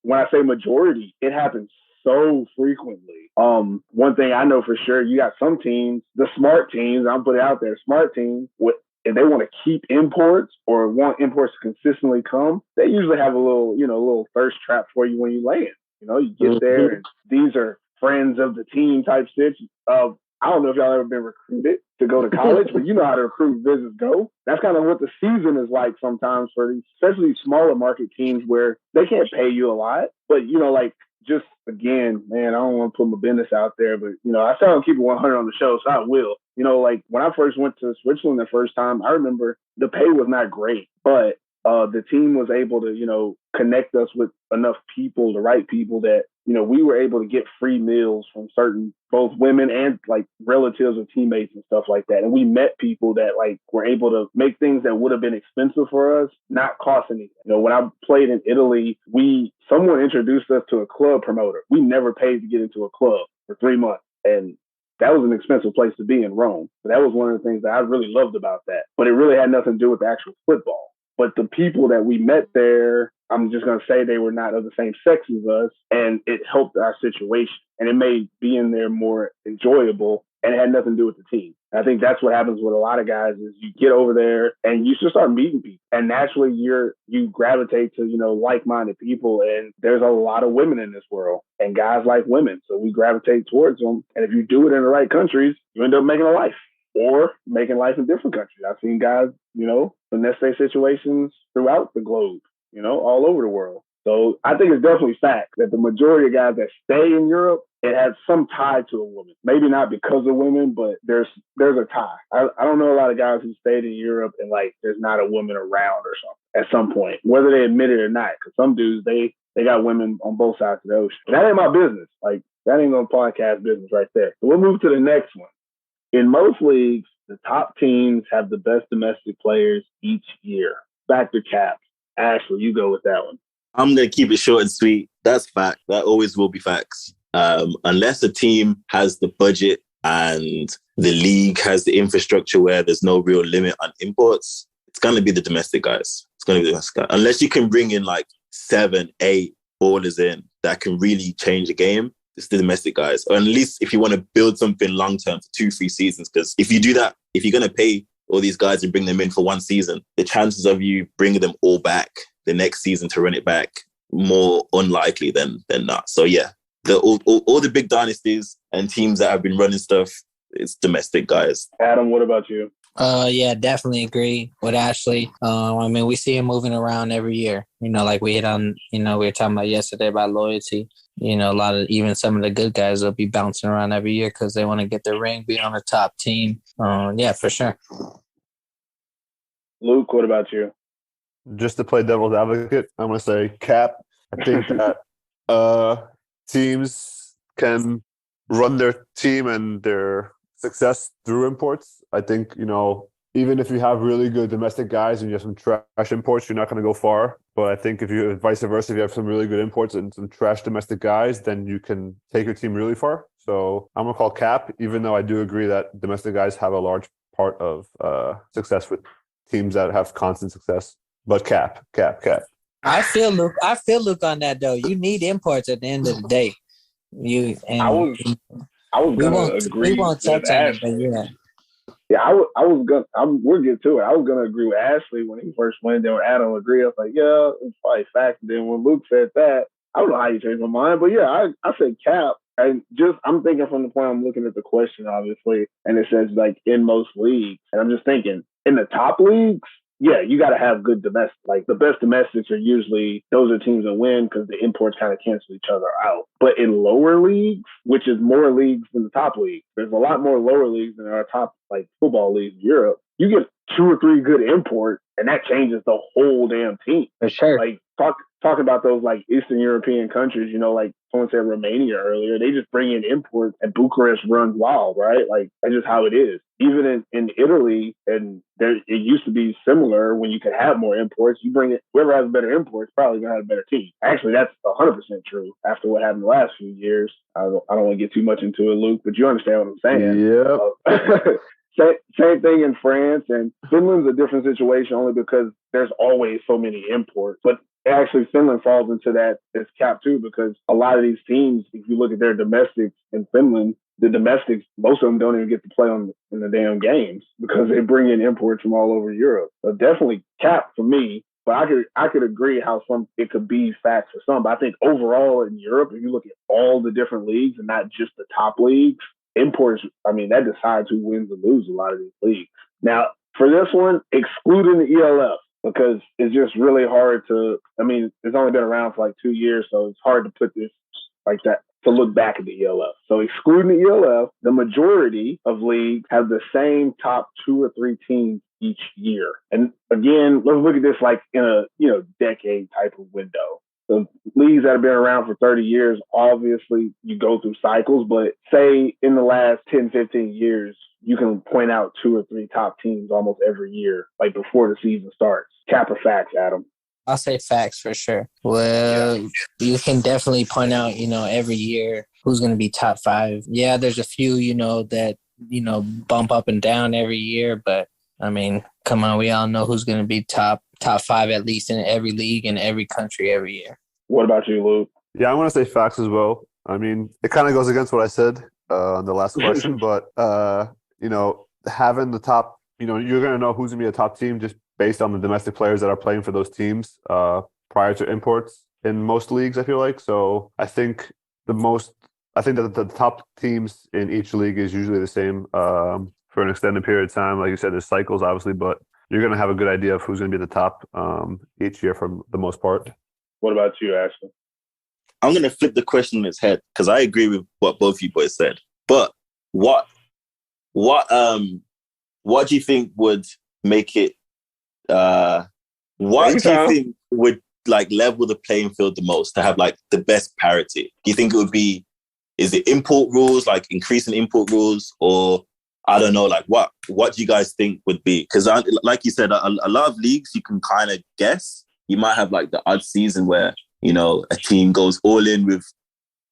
when I say majority, it happens so frequently. One thing I know for sure, you got some teams, the smart teams, I'm putting it out there, smart teams, if they want to keep imports or want imports to consistently come, they usually have a little thirst trap for you when you land. You get there and these are friends of the team type stitch. I don't know if y'all ever been recruited to go to college, but you know how the recruit visits go. That's kind of what the season is like sometimes for these, especially smaller market teams where they can't pay you a lot. But, just again, man, I don't want to put my business out there, but, I said I'll keep it 100 on the show, so I will. When I first went to Switzerland the first time, I remember the pay was not great, but the team was able to, connect us with enough people, the right people that, we were able to get free meals from certain, both women and like relatives or teammates and stuff like that. And we met people that like were able to make things that would have been expensive for us not cost anything. When I played in Italy, someone introduced us to a club promoter. We never paid to get into a club for 3 months. And that was an expensive place to be in Rome. So that was one of the things that I really loved about that. But it really had nothing to do with the actual football. But the people that we met there, I'm just going to say they were not of the same sex as us, and it helped our situation. And it made being there more enjoyable, and it had nothing to do with the team. And I think that's what happens with a lot of guys is you get over there and you just start meeting people. And naturally, you gravitate to, like-minded people. And there's a lot of women in this world, and guys like women. So we gravitate towards them. And if you do it in the right countries, you end up making a life. Or making life in different countries. I've seen guys, finesse their situations throughout the globe, all over the world. So I think it's definitely fact that the majority of guys that stay in Europe, it has some tie to a woman. Maybe not because of women, but there's a tie. I don't know a lot of guys who stayed in Europe and like there's not a woman around or something at some point, whether they admit it or not. Because some dudes, they got women on both sides of the ocean. And that ain't my business. Like that ain't no podcast business right there. So we'll move to the next one. In most leagues, the top teams have the best domestic players each year. Back to Caps. Ashley, you go with that one. I'm going to keep it short and sweet. That's fact. That always will be facts. Unless a team has the budget and the league has the infrastructure where there's no real limit on imports, it's going to be the domestic guys. It's going to be the domestic guys. Unless you can bring in like 7, 8 ballers in that can really change the game, it's the domestic guys. Or at least if you want to build something long-term for 2-3 seasons. Because if you do that, if you're going to pay all these guys and bring them in for 1 season, the chances of you bringing them all back the next season to run it back more unlikely than not. So yeah, all the big dynasties and teams that have been running stuff, it's domestic guys. Adam, what about you? Yeah, definitely agree with Ashley. I mean, we see him moving around every year. Like we hit on, we were talking about yesterday about loyalty. Even some of the good guys will be bouncing around every year because they want to get the ring, be on the top team. Yeah, for sure. Luke, what about you? Just to play devil's advocate, I'm going to say Cap. I think that teams can run their team and their success through imports. I think, even if you have really good domestic guys and you have some trash imports, you're not going to go far. But I think if you vice versa, if you have some really good imports and some trash domestic guys, then you can take your team really far. So I'm going to call Cap, even though I do agree that domestic guys have a large part of success with teams that have constant success. But Cap. I feel Luke on that though. You need imports at the end of the day. I was gonna agree. We won't touch on it, but yeah. Yeah, I was gonna. We'll get to it. I was gonna agree with Ashley when he first went. Then when Adam agreed, I was like, yeah, it's probably fact. And then when Luke said that, I don't know how you changed my mind, but yeah, I said Cap. And I'm thinking from the point I'm looking at the question, obviously, and it says like in most leagues, and I'm just thinking in the top leagues. Yeah, you got to have good domestic. Like the best domestics are usually those are teams that win because the imports kind of cancel each other out. But in lower leagues, which is more leagues than the top league, there's a lot more lower leagues than our top like football leagues in Europe. You get 2 or 3 good imports, and that changes the whole damn team. For sure. Like talking about those like Eastern European countries, like someone said Romania earlier, they just bring in imports and Bucharest runs wild, right? Like that's just how it is. Even in Italy, and it used to be similar when you could have more imports. You bring it, whoever has better imports probably gonna have a better team. Actually, that's 100% true after what happened the last few years. I don't want to get too much into it, Luke, but you understand what I'm saying. Yep. Same thing in France, and Finland's a different situation only because there's always so many imports. But actually, Finland falls into that as Cap too, because a lot of these teams, if you look at their domestics in Finland, the domestics, most of them don't even get to play in the damn games because they bring in imports from all over Europe. So definitely Cap for me. But I could agree how it could be facts for some. But I think overall in Europe, if you look at all the different leagues and not just the top leagues, imports, I mean, that decides who wins or loses a lot of these leagues. Now, for this one, excluding the ELF, because it's just really hard it's only been around for like 2 years, so it's hard to put this like that, to look back at the ELF. So excluding the ELF, the majority of leagues have the same top 2 or 3 teams each year. And again, let's look at this like in a, decade type of window. The leagues that have been around for 30 years, obviously you go through cycles, but say in the last 10, 15 years, you can point out 2 or 3 top teams almost every year, like before the season starts. Cap or facts, Adam? I'll say facts for sure. Well, you can definitely point out, every year who's going to be top 5. Yeah, there's a few, that, bump up and down every year, but I mean, come on, we all know who's going to be top 5 at least in every league in every country every year. What about you, Luke? Yeah, I'm going to say facts as well. I mean, it kind of goes against what I said on the last question, but, having the top, you're going to know who's going to be a top team just based on the domestic players that are playing for those teams prior to imports in most leagues, I feel like. So I think that the top teams in each league is usually the same for an extended period of time. Like you said, there's cycles, obviously, but you're going to have a good idea of who's going to be at the top each year for the most part. What about you, Ashley? I'm going to flip the question on its head because I agree with what both you boys said. But what do you think would make it? What do you think would like level the playing field the most to have like the best parity? Do you think it would be? Is it import rules, like increasing import rules, or I don't know, like what do you guys think would be? Because like you said, a lot of leagues you can kind of guess. You might have like the odd season where a team goes all in with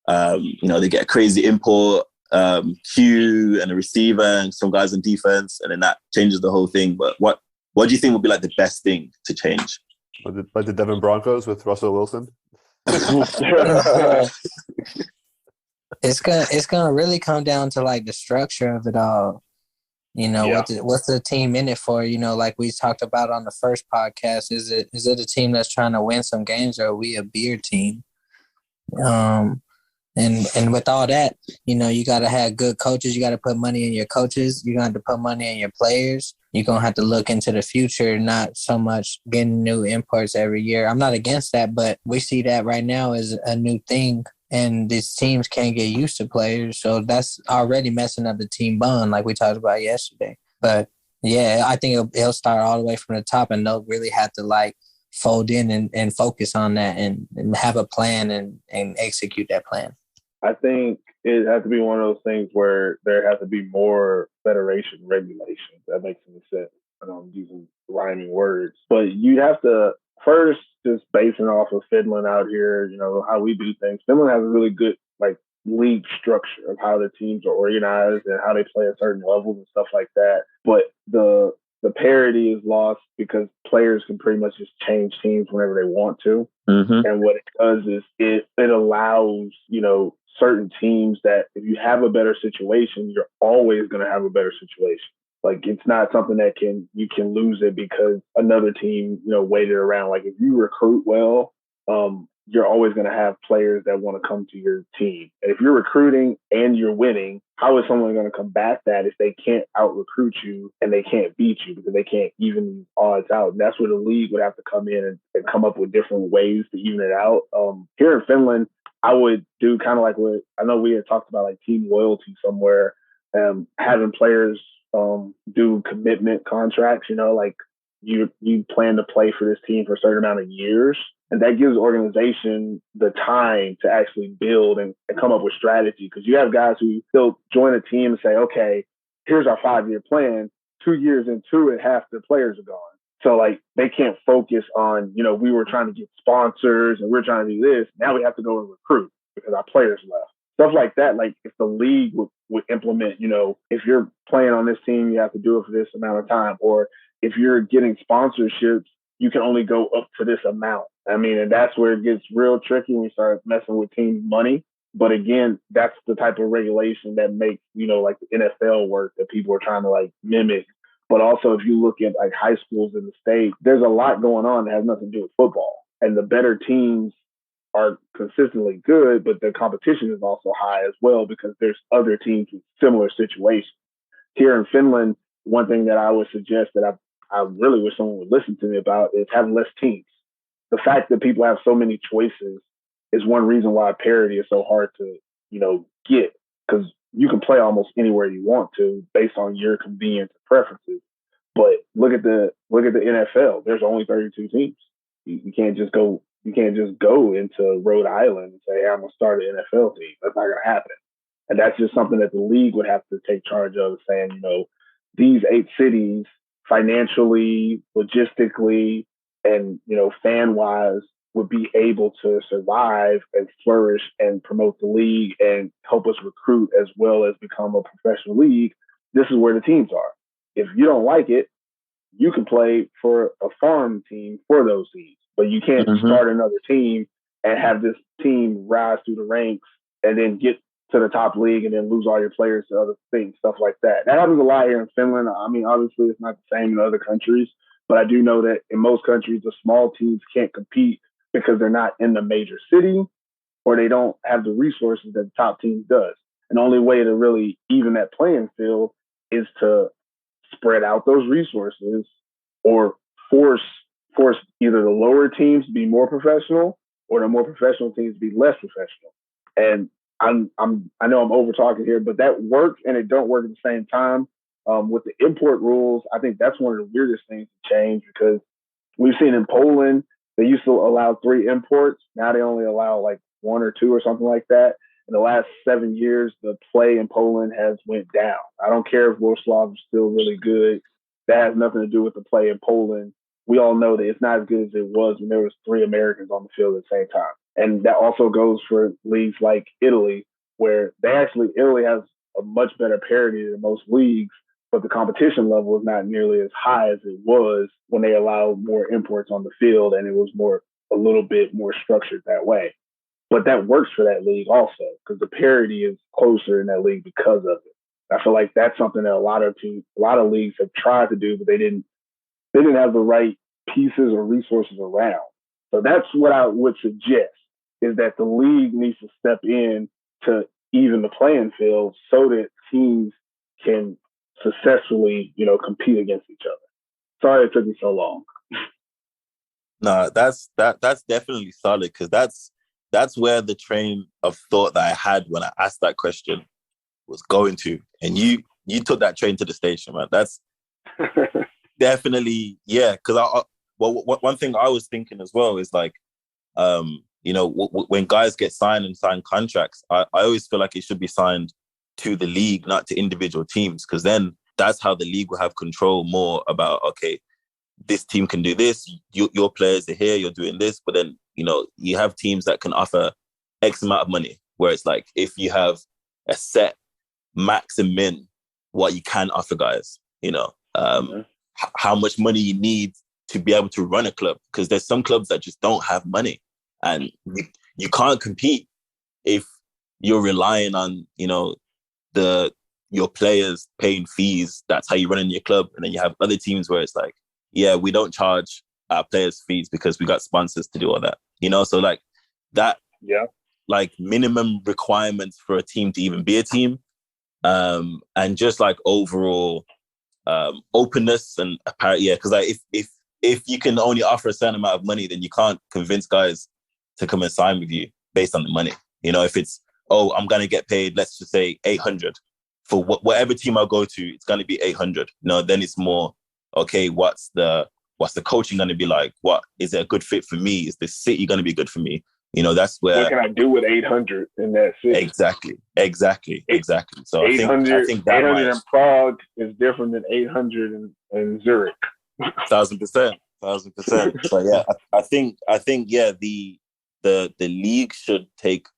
they get a crazy import. Q and a receiver and some guys on defense, and then that changes the whole thing. But what do you think would be like the best thing to change? Like the Devon Broncos with Russell Wilson? It's gonna really come down to like the structure of it all. You know, what's the team in it for? You know, like we talked about on the first podcast, is it a team that's trying to win some games, or are we a beer team? And with all that, you know, you got to have good coaches. You got to put money in your coaches. You're going to have to put money in your players. You're going to have to look into the future, not so much getting new imports every year. I'm not against that, but we see that right now as a new thing, and these teams can't get used to players. So that's already messing up the team bond like we talked about yesterday. But, yeah, I think it'll start all the way from the top, and they'll really have to, like, fold in and focus on that and have a plan and execute that plan. I think it has to be one of those things where there has to be more federation regulations. That makes any sense. I know I'm using rhyming words. But you have to first, just basing off of Finland out here, you know, how we do things. Finland has a really good, like, league structure of how the teams are organized and how they play at certain levels and stuff like that. But the parity is lost because players can pretty much just change teams whenever they want to. Mm-hmm. And what it does is it allows, you know, certain teams that if you have a better situation, you're always going to have a better situation. Like, it's not something that you can lose it because another team, you know, waited around. Like, if you recruit well, you're always going to have players that want to come to your team. And if you're recruiting and you're winning, how is someone going to combat that if they can't out-recruit you and they can't beat you because they can't even these odds out? And that's where the league would have to come in and come up with different ways to even it out. Here in Finland, I would do kind of like what I know we had talked about, like team loyalty somewhere, having players do commitment contracts, you know, like you plan to play for this team for a certain amount of years. And that gives the organization the time to actually build and come up with strategy. Because you have guys who they'll join a team and say, okay, here's our 5-year plan. 2 years into it, half the players are gone. So, like, they can't focus on, you know, we were trying to get sponsors and we're trying to do this. Now we have to go and recruit because our players left. Stuff like that. Like, if the league would implement, you know, if you're playing on this team, you have to do it for this amount of time. Or if you're getting sponsorships, you can only go up to this amount. I mean, and that's where it gets real tricky when you start messing with team money. But again, that's the type of regulation that makes, you know, like the NFL work that people are trying to, like, mimic. But also, if you look at, like, high schools in the state, there's a lot going on that has nothing to do with football. And the better teams are consistently good, but the competition is also high as well because there's other teams with similar situations. Here in Finland, one thing that I would suggest that I really wish someone would listen to me about is have less teams. The fact that people have so many choices is one reason why parity is so hard to, you know, get, because you can play almost anywhere you want to based on your convenience and preferences. But look at the NFL. There's only 32 teams. You can't just go. You can't just go into Rhode Island and say, hey, I'm gonna start an NFL team. That's not gonna happen. And that's just something that the league would have to take charge of, saying, you know, these 8 cities financially, logistically, and, you know, fan-wise would be able to survive and flourish and promote the league and help us recruit as well as become a professional league. This is where the teams are. If you don't like it, you can play for a farm team for those teams, but you can't start another team and have this team rise through the ranks and then get to the top league and then lose all your players to other things, stuff like that. That happens a lot here in Finland. I mean, obviously it's not the same in other countries, but I do know that in most countries, the small teams can't compete because they're not in the major city or they don't have the resources that the top teams does. And the only way to really even that playing field is to spread out those resources or force either the lower teams to be more professional or the more professional teams to be less professional. And I know I'm over talking here, but that works and it don't work at the same time. With the import rules, I think that's one of the weirdest things to change because we've seen in Poland, they used to allow 3 imports. Now they only allow like 1 or 2 or something like that. In the last 7 years, the play in Poland has went down. I don't care if Wrocław is still really good. That has nothing to do with the play in Poland. We all know that it's not as good as it was when there was 3 Americans on the field at the same time. And that also goes for leagues like Italy, where Italy has a much better parity than most leagues, but the competition level is not nearly as high as it was when they allowed more imports on the field and it was a little bit more structured that way. But that works for that league also because the parity is closer in that league because of it. I feel like that's something that a lot of leagues have tried to do, but they didn't have the right pieces or resources around. So that's what I would suggest, is that the league needs to step in to even the playing field so that teams can successfully, compete against each other. Sorry it took me so long. No, that's definitely solid, because that's where the train of thought that I had when I asked that question was going to, and you took that train to the station, man. That's definitely, yeah. Because one thing I was thinking as well is like, when guys get signed and sign contracts, I always feel like it should be signed to the league, not to individual teams, because then that's how the league will have control more about, okay, this team can do this, your players are here, you're doing this, but then, you have teams that can offer X amount of money, where it's like, if you have a set max and min, what you can offer guys, how much money you need to be able to run a club, because there's some clubs that just don't have money, and you can't compete if you're relying on, your players paying fees. That's how you run in your club. And then you have other teams where it's like, yeah, we don't charge our players fees because we got sponsors to do all that, so like that, yeah, like minimum requirements for a team to even be a team, and just like overall openness and apparent, yeah, because like if you can only offer a certain amount of money, then you can't convince guys to come and sign with you based on the money. If it's, oh, I'm gonna get paid, let's just say 800 for whatever team I go to, it's gonna be 800. Then it's more, okay, what's the coaching gonna be like? What is it a good fit for me? Is the city gonna be good for me? That's where, what can I do with 800 in that city? Exactly. So 800, I think that 800 in Prague is different than 800 in Zurich. 1,000%. So yeah, I think yeah, the league should take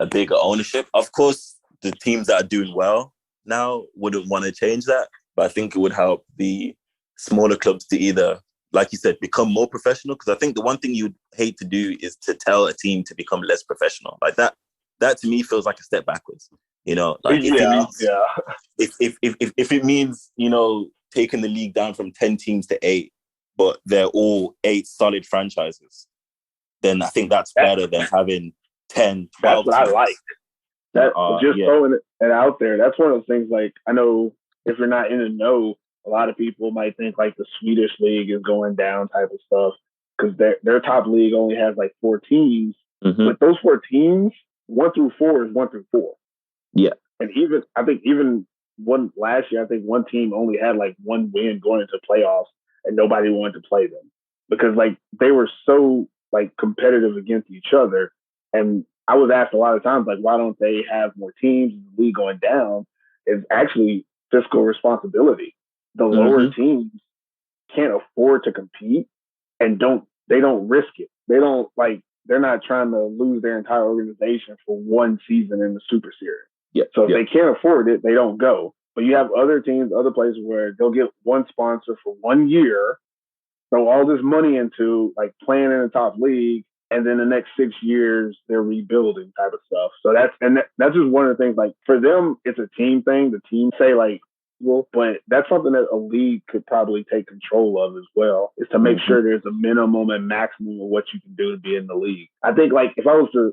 a bigger ownership. Of course, the teams that are doing well now wouldn't want to change that, but I think it would help the smaller clubs to either, like you said, become more professional. Because I think the one thing you'd hate to do is to tell a team to become less professional. Like that to me feels like a step backwards. Like if it means, taking the league down from 10 teams to 8, but they're all 8 solid franchises, then I think that's better than having 10, 12 That's what teams. I like. Throwing it out there. That's one of those things, like, I know if you're not in the know, a lot of people might think like the Swedish league is going down type of stuff, because their top league only has like 4 teams. Mm-hmm. But those 4 teams, 1 through 4 is 1 through 4. Yeah. And even last year, I think one team only had like 1 win going into playoffs, and nobody wanted to play them because like they were so like competitive against each other. And I was asked a lot of times, like, why don't they have more teams in the league going down? It's actually fiscal responsibility. The lower teams can't afford to compete and they don't risk it. They're not trying to lose their entire organization for 1 season in the Super Series. Yeah. So if they can't afford it, they don't go. But you have other teams, other places where they'll get 1 sponsor for 1 year, throw all this money into like playing in the top league, and then the next 6 years they're rebuilding type of stuff. So that's just one of the things. Like for them, it's a team thing. The team say like, well, but that's something that a league could probably take control of as well, is to make sure there's a minimum and maximum of what you can do to be in the league. I think like if I was to,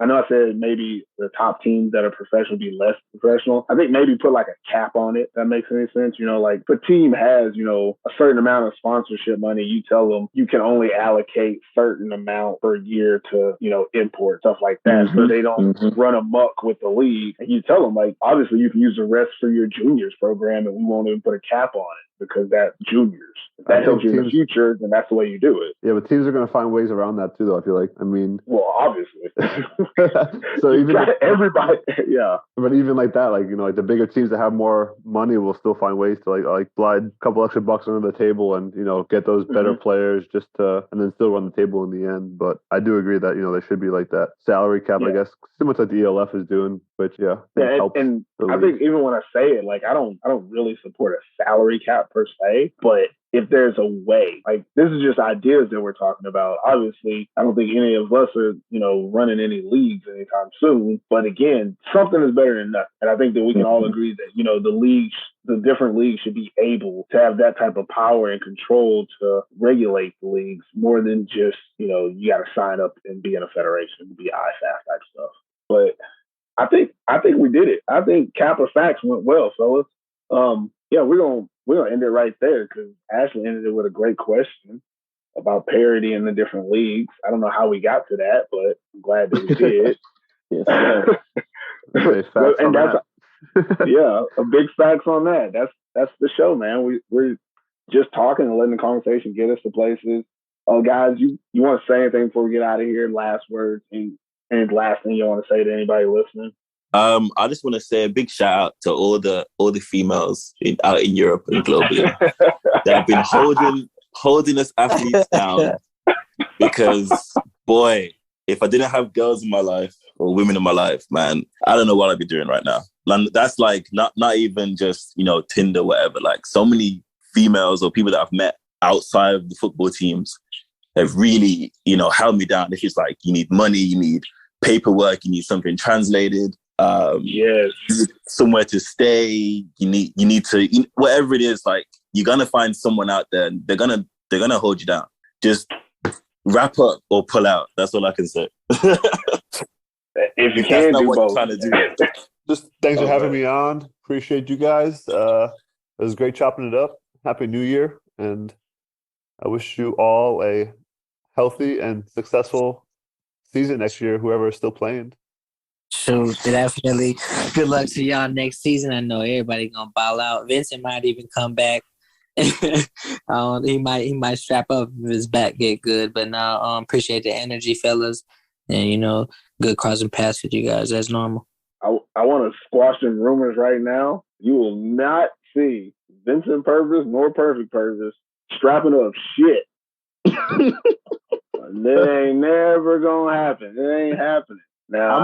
I know I said maybe the top teams that are professional be less professional. I think maybe put like a cap on it. If that makes any sense. Like if a team has, a certain amount of sponsorship money, you tell them you can only allocate certain amount per year to, import stuff like that. So they don't run amok with the league. And you tell them like, obviously you can use the rest for your juniors program and we won't even put a cap on it because that's juniors. If that helps you in the future, then that's the way you do it. Yeah, but teams are going to find ways around that too, though, I feel like. I mean... Well, obviously. So even everybody, yeah. But even like that, like, like the bigger teams that have more money will still find ways to like slide a couple extra bucks under the table and, get those better players just to, and then still run the table in the end. But I do agree that, there should be like that salary cap, I guess, similar to what the ELF is doing, which, helps. And I think even when I say it, like, I don't really support a salary cap per se, but if there's a way. Like, this is just ideas that we're talking about. Obviously, I don't think any of us are, running any leagues anytime soon. But again, something is better than nothing. And I think that we can all agree that, the different leagues should be able to have that type of power and control to regulate the leagues more than just, you got to sign up and be in a federation, be IFAF type stuff. But I think we did it. I think Kappa Facts went well, fellas. Yeah, we're gonna end it right there because Ashley ended it with a great question about parity in the different leagues. I don't know how we got to that, but I'm glad that we did. Yes, and that's yeah, a big facts on that. That's the show, man. We're just talking and letting the conversation get us to places. Oh, guys, you want to say anything before we get out of here? Last words and last thing you want to say to anybody listening? I just want to say a big shout out to all the females out in Europe and globally that have been holding us athletes down. Because, boy, if I didn't have girls in my life or women in my life, man, I don't know what I'd be doing right now. That's like not even just Tinder, whatever. Like, so many females or people that I've met outside of the football teams have really held me down. If it's like you need money, you need paperwork, you need something translated. Yes, somewhere to stay. You need to whatever it is. Like, you're gonna find someone out there, and they're gonna hold you down. Just wrap up or pull out. That's all I can say. If you can do both, trying to do. Just thanks for having me on. Appreciate you guys. It was great chopping it up. Happy New Year, and I wish you all a healthy and successful season next year. Whoever is still playing. So definitely good luck to y'all next season. I know everybody gonna ball out. Vincent might even come back. He might strap up if his back get good. But now appreciate the energy, fellas, and good crossing paths with you guys as normal. I want to squash them rumors right now. You will not see Vincent Pervis nor Perfect Pervis strapping up shit. That ain't never gonna happen. It ain't happening. Now,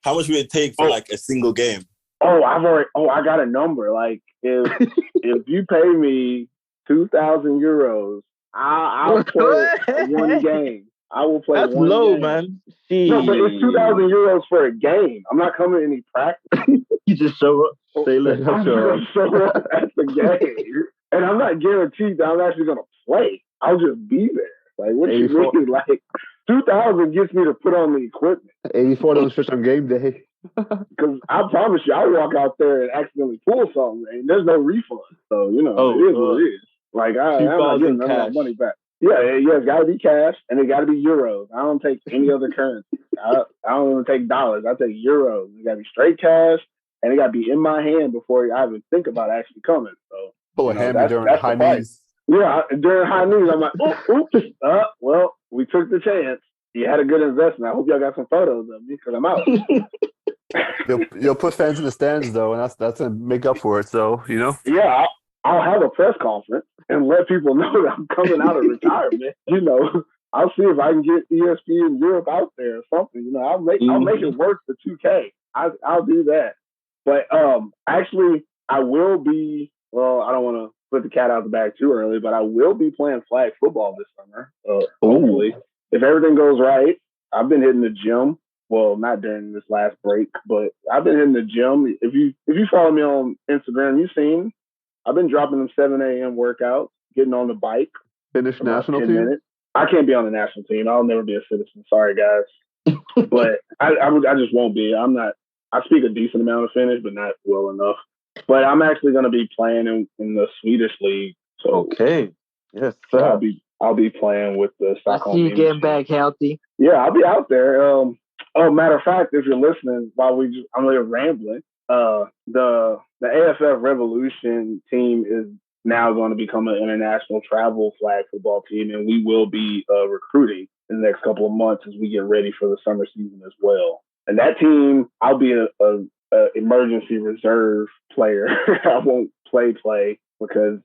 how much would it take for like a single game? I got a number. Like, if you pay me 2,000 euros, I'll play one game. I will play That's one low, game. Man. No, but it's 2,000 euros for a game. I'm not coming to any practice. You just show up. Say, look, I'm going to show up at the game. And I'm not guaranteed that I'm actually going to play. I'll just be there. Like, what you mean? Like, 2,000 gets me to put on the equipment. 84 don't switch on game day. Because I promise you, I'll walk out there and accidentally pull something, and there's no refund. So, it is what it is. Like, I'm not getting none of my money back. Yeah, it's got to be cash, and it got to be euros. I don't take any other currency. I don't even take dollars. I take euros. It got to be straight cash, and it got to be in my hand before I even think about actually coming. So, pull a hammer during high knees. Yeah, during high knees, I'm like, oops. Well, we took the chance. You had a good investment. I hope y'all got some photos of me because I'm out. You'll put fans in the stands though, and that's gonna make up for it. So Yeah, I'll have a press conference and let people know that I'm coming out of retirement. I'll see if I can get ESPN Europe out there or something. I'll make it work for 2K. I'll do that. But actually, I will be. Well, I don't want to put the cat out the bag too early, but I will be playing flag football this summer. Hopefully, if everything goes right. I've been hitting the gym. Well, not during this last break, but I've been hitting the gym. If you follow me on Instagram, you've seen I've been dropping them 7 a.m. workouts, getting on the bike. Finish national team? Minutes. I can't be on the national team. I'll never be a citizen. Sorry, guys. But I just won't be. I'm not. I speak a decent amount of Finnish, but not well enough. But I'm actually going to be playing in the Swedish league. So okay, yes, sir. So I'll be playing with the Stockholm. I see you getting back healthy. Yeah, I'll be out there. Matter of fact, if you're listening, I'm really rambling. The AFF Revolution team is now going to become an international travel flag football team, and we will be recruiting in the next couple of months as we get ready for the summer season as well. And that team, I'll be a emergency reserve player. I won't play because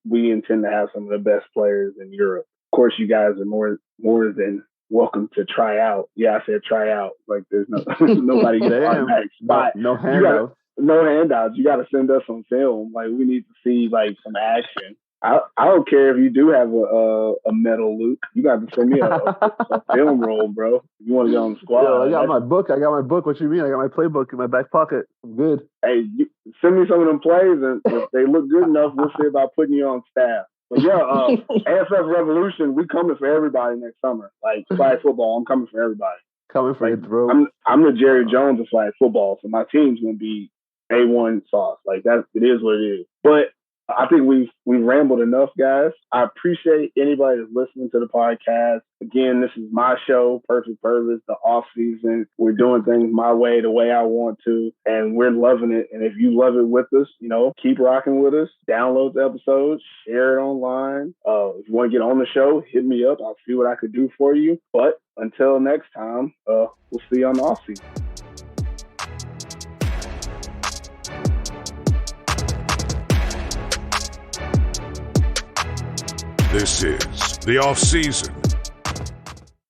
we intend to have some of the best players in Europe. Of course, you guys are more than welcome to try out. Yeah, I said try out. Like there's nobody getting automatic spot. No handouts. No handouts. You got to send us some film. Like we need to see like some action. I don't care if you do have a medal, Luke. You got to send me a film roll, bro. If you want to get on the squad. Yo, I got my book. What you mean? I got my playbook in my back pocket. I'm good. Hey, send me some of them plays, and if they look good enough, we'll see about putting you on staff. But yeah, AFF Revolution, we coming for everybody next summer. Like flag football, I'm coming for everybody. Coming for your throat. I'm the Jerry Jones of flag football, so my team's gonna be A1 sauce. Like that, it is what it is. But I think we've rambled enough, guys. I appreciate anybody that's listening to the podcast. Again, this is my show, Perfect Pervis, the off season. We're doing things my way, the way I want to, and we're loving it. And if you love it with us, keep rocking with us. Download the episodes, share it online. If you want to get on the show, hit me up. I'll see what I could do for you. But until next time, we'll see you on the off season. This is the off season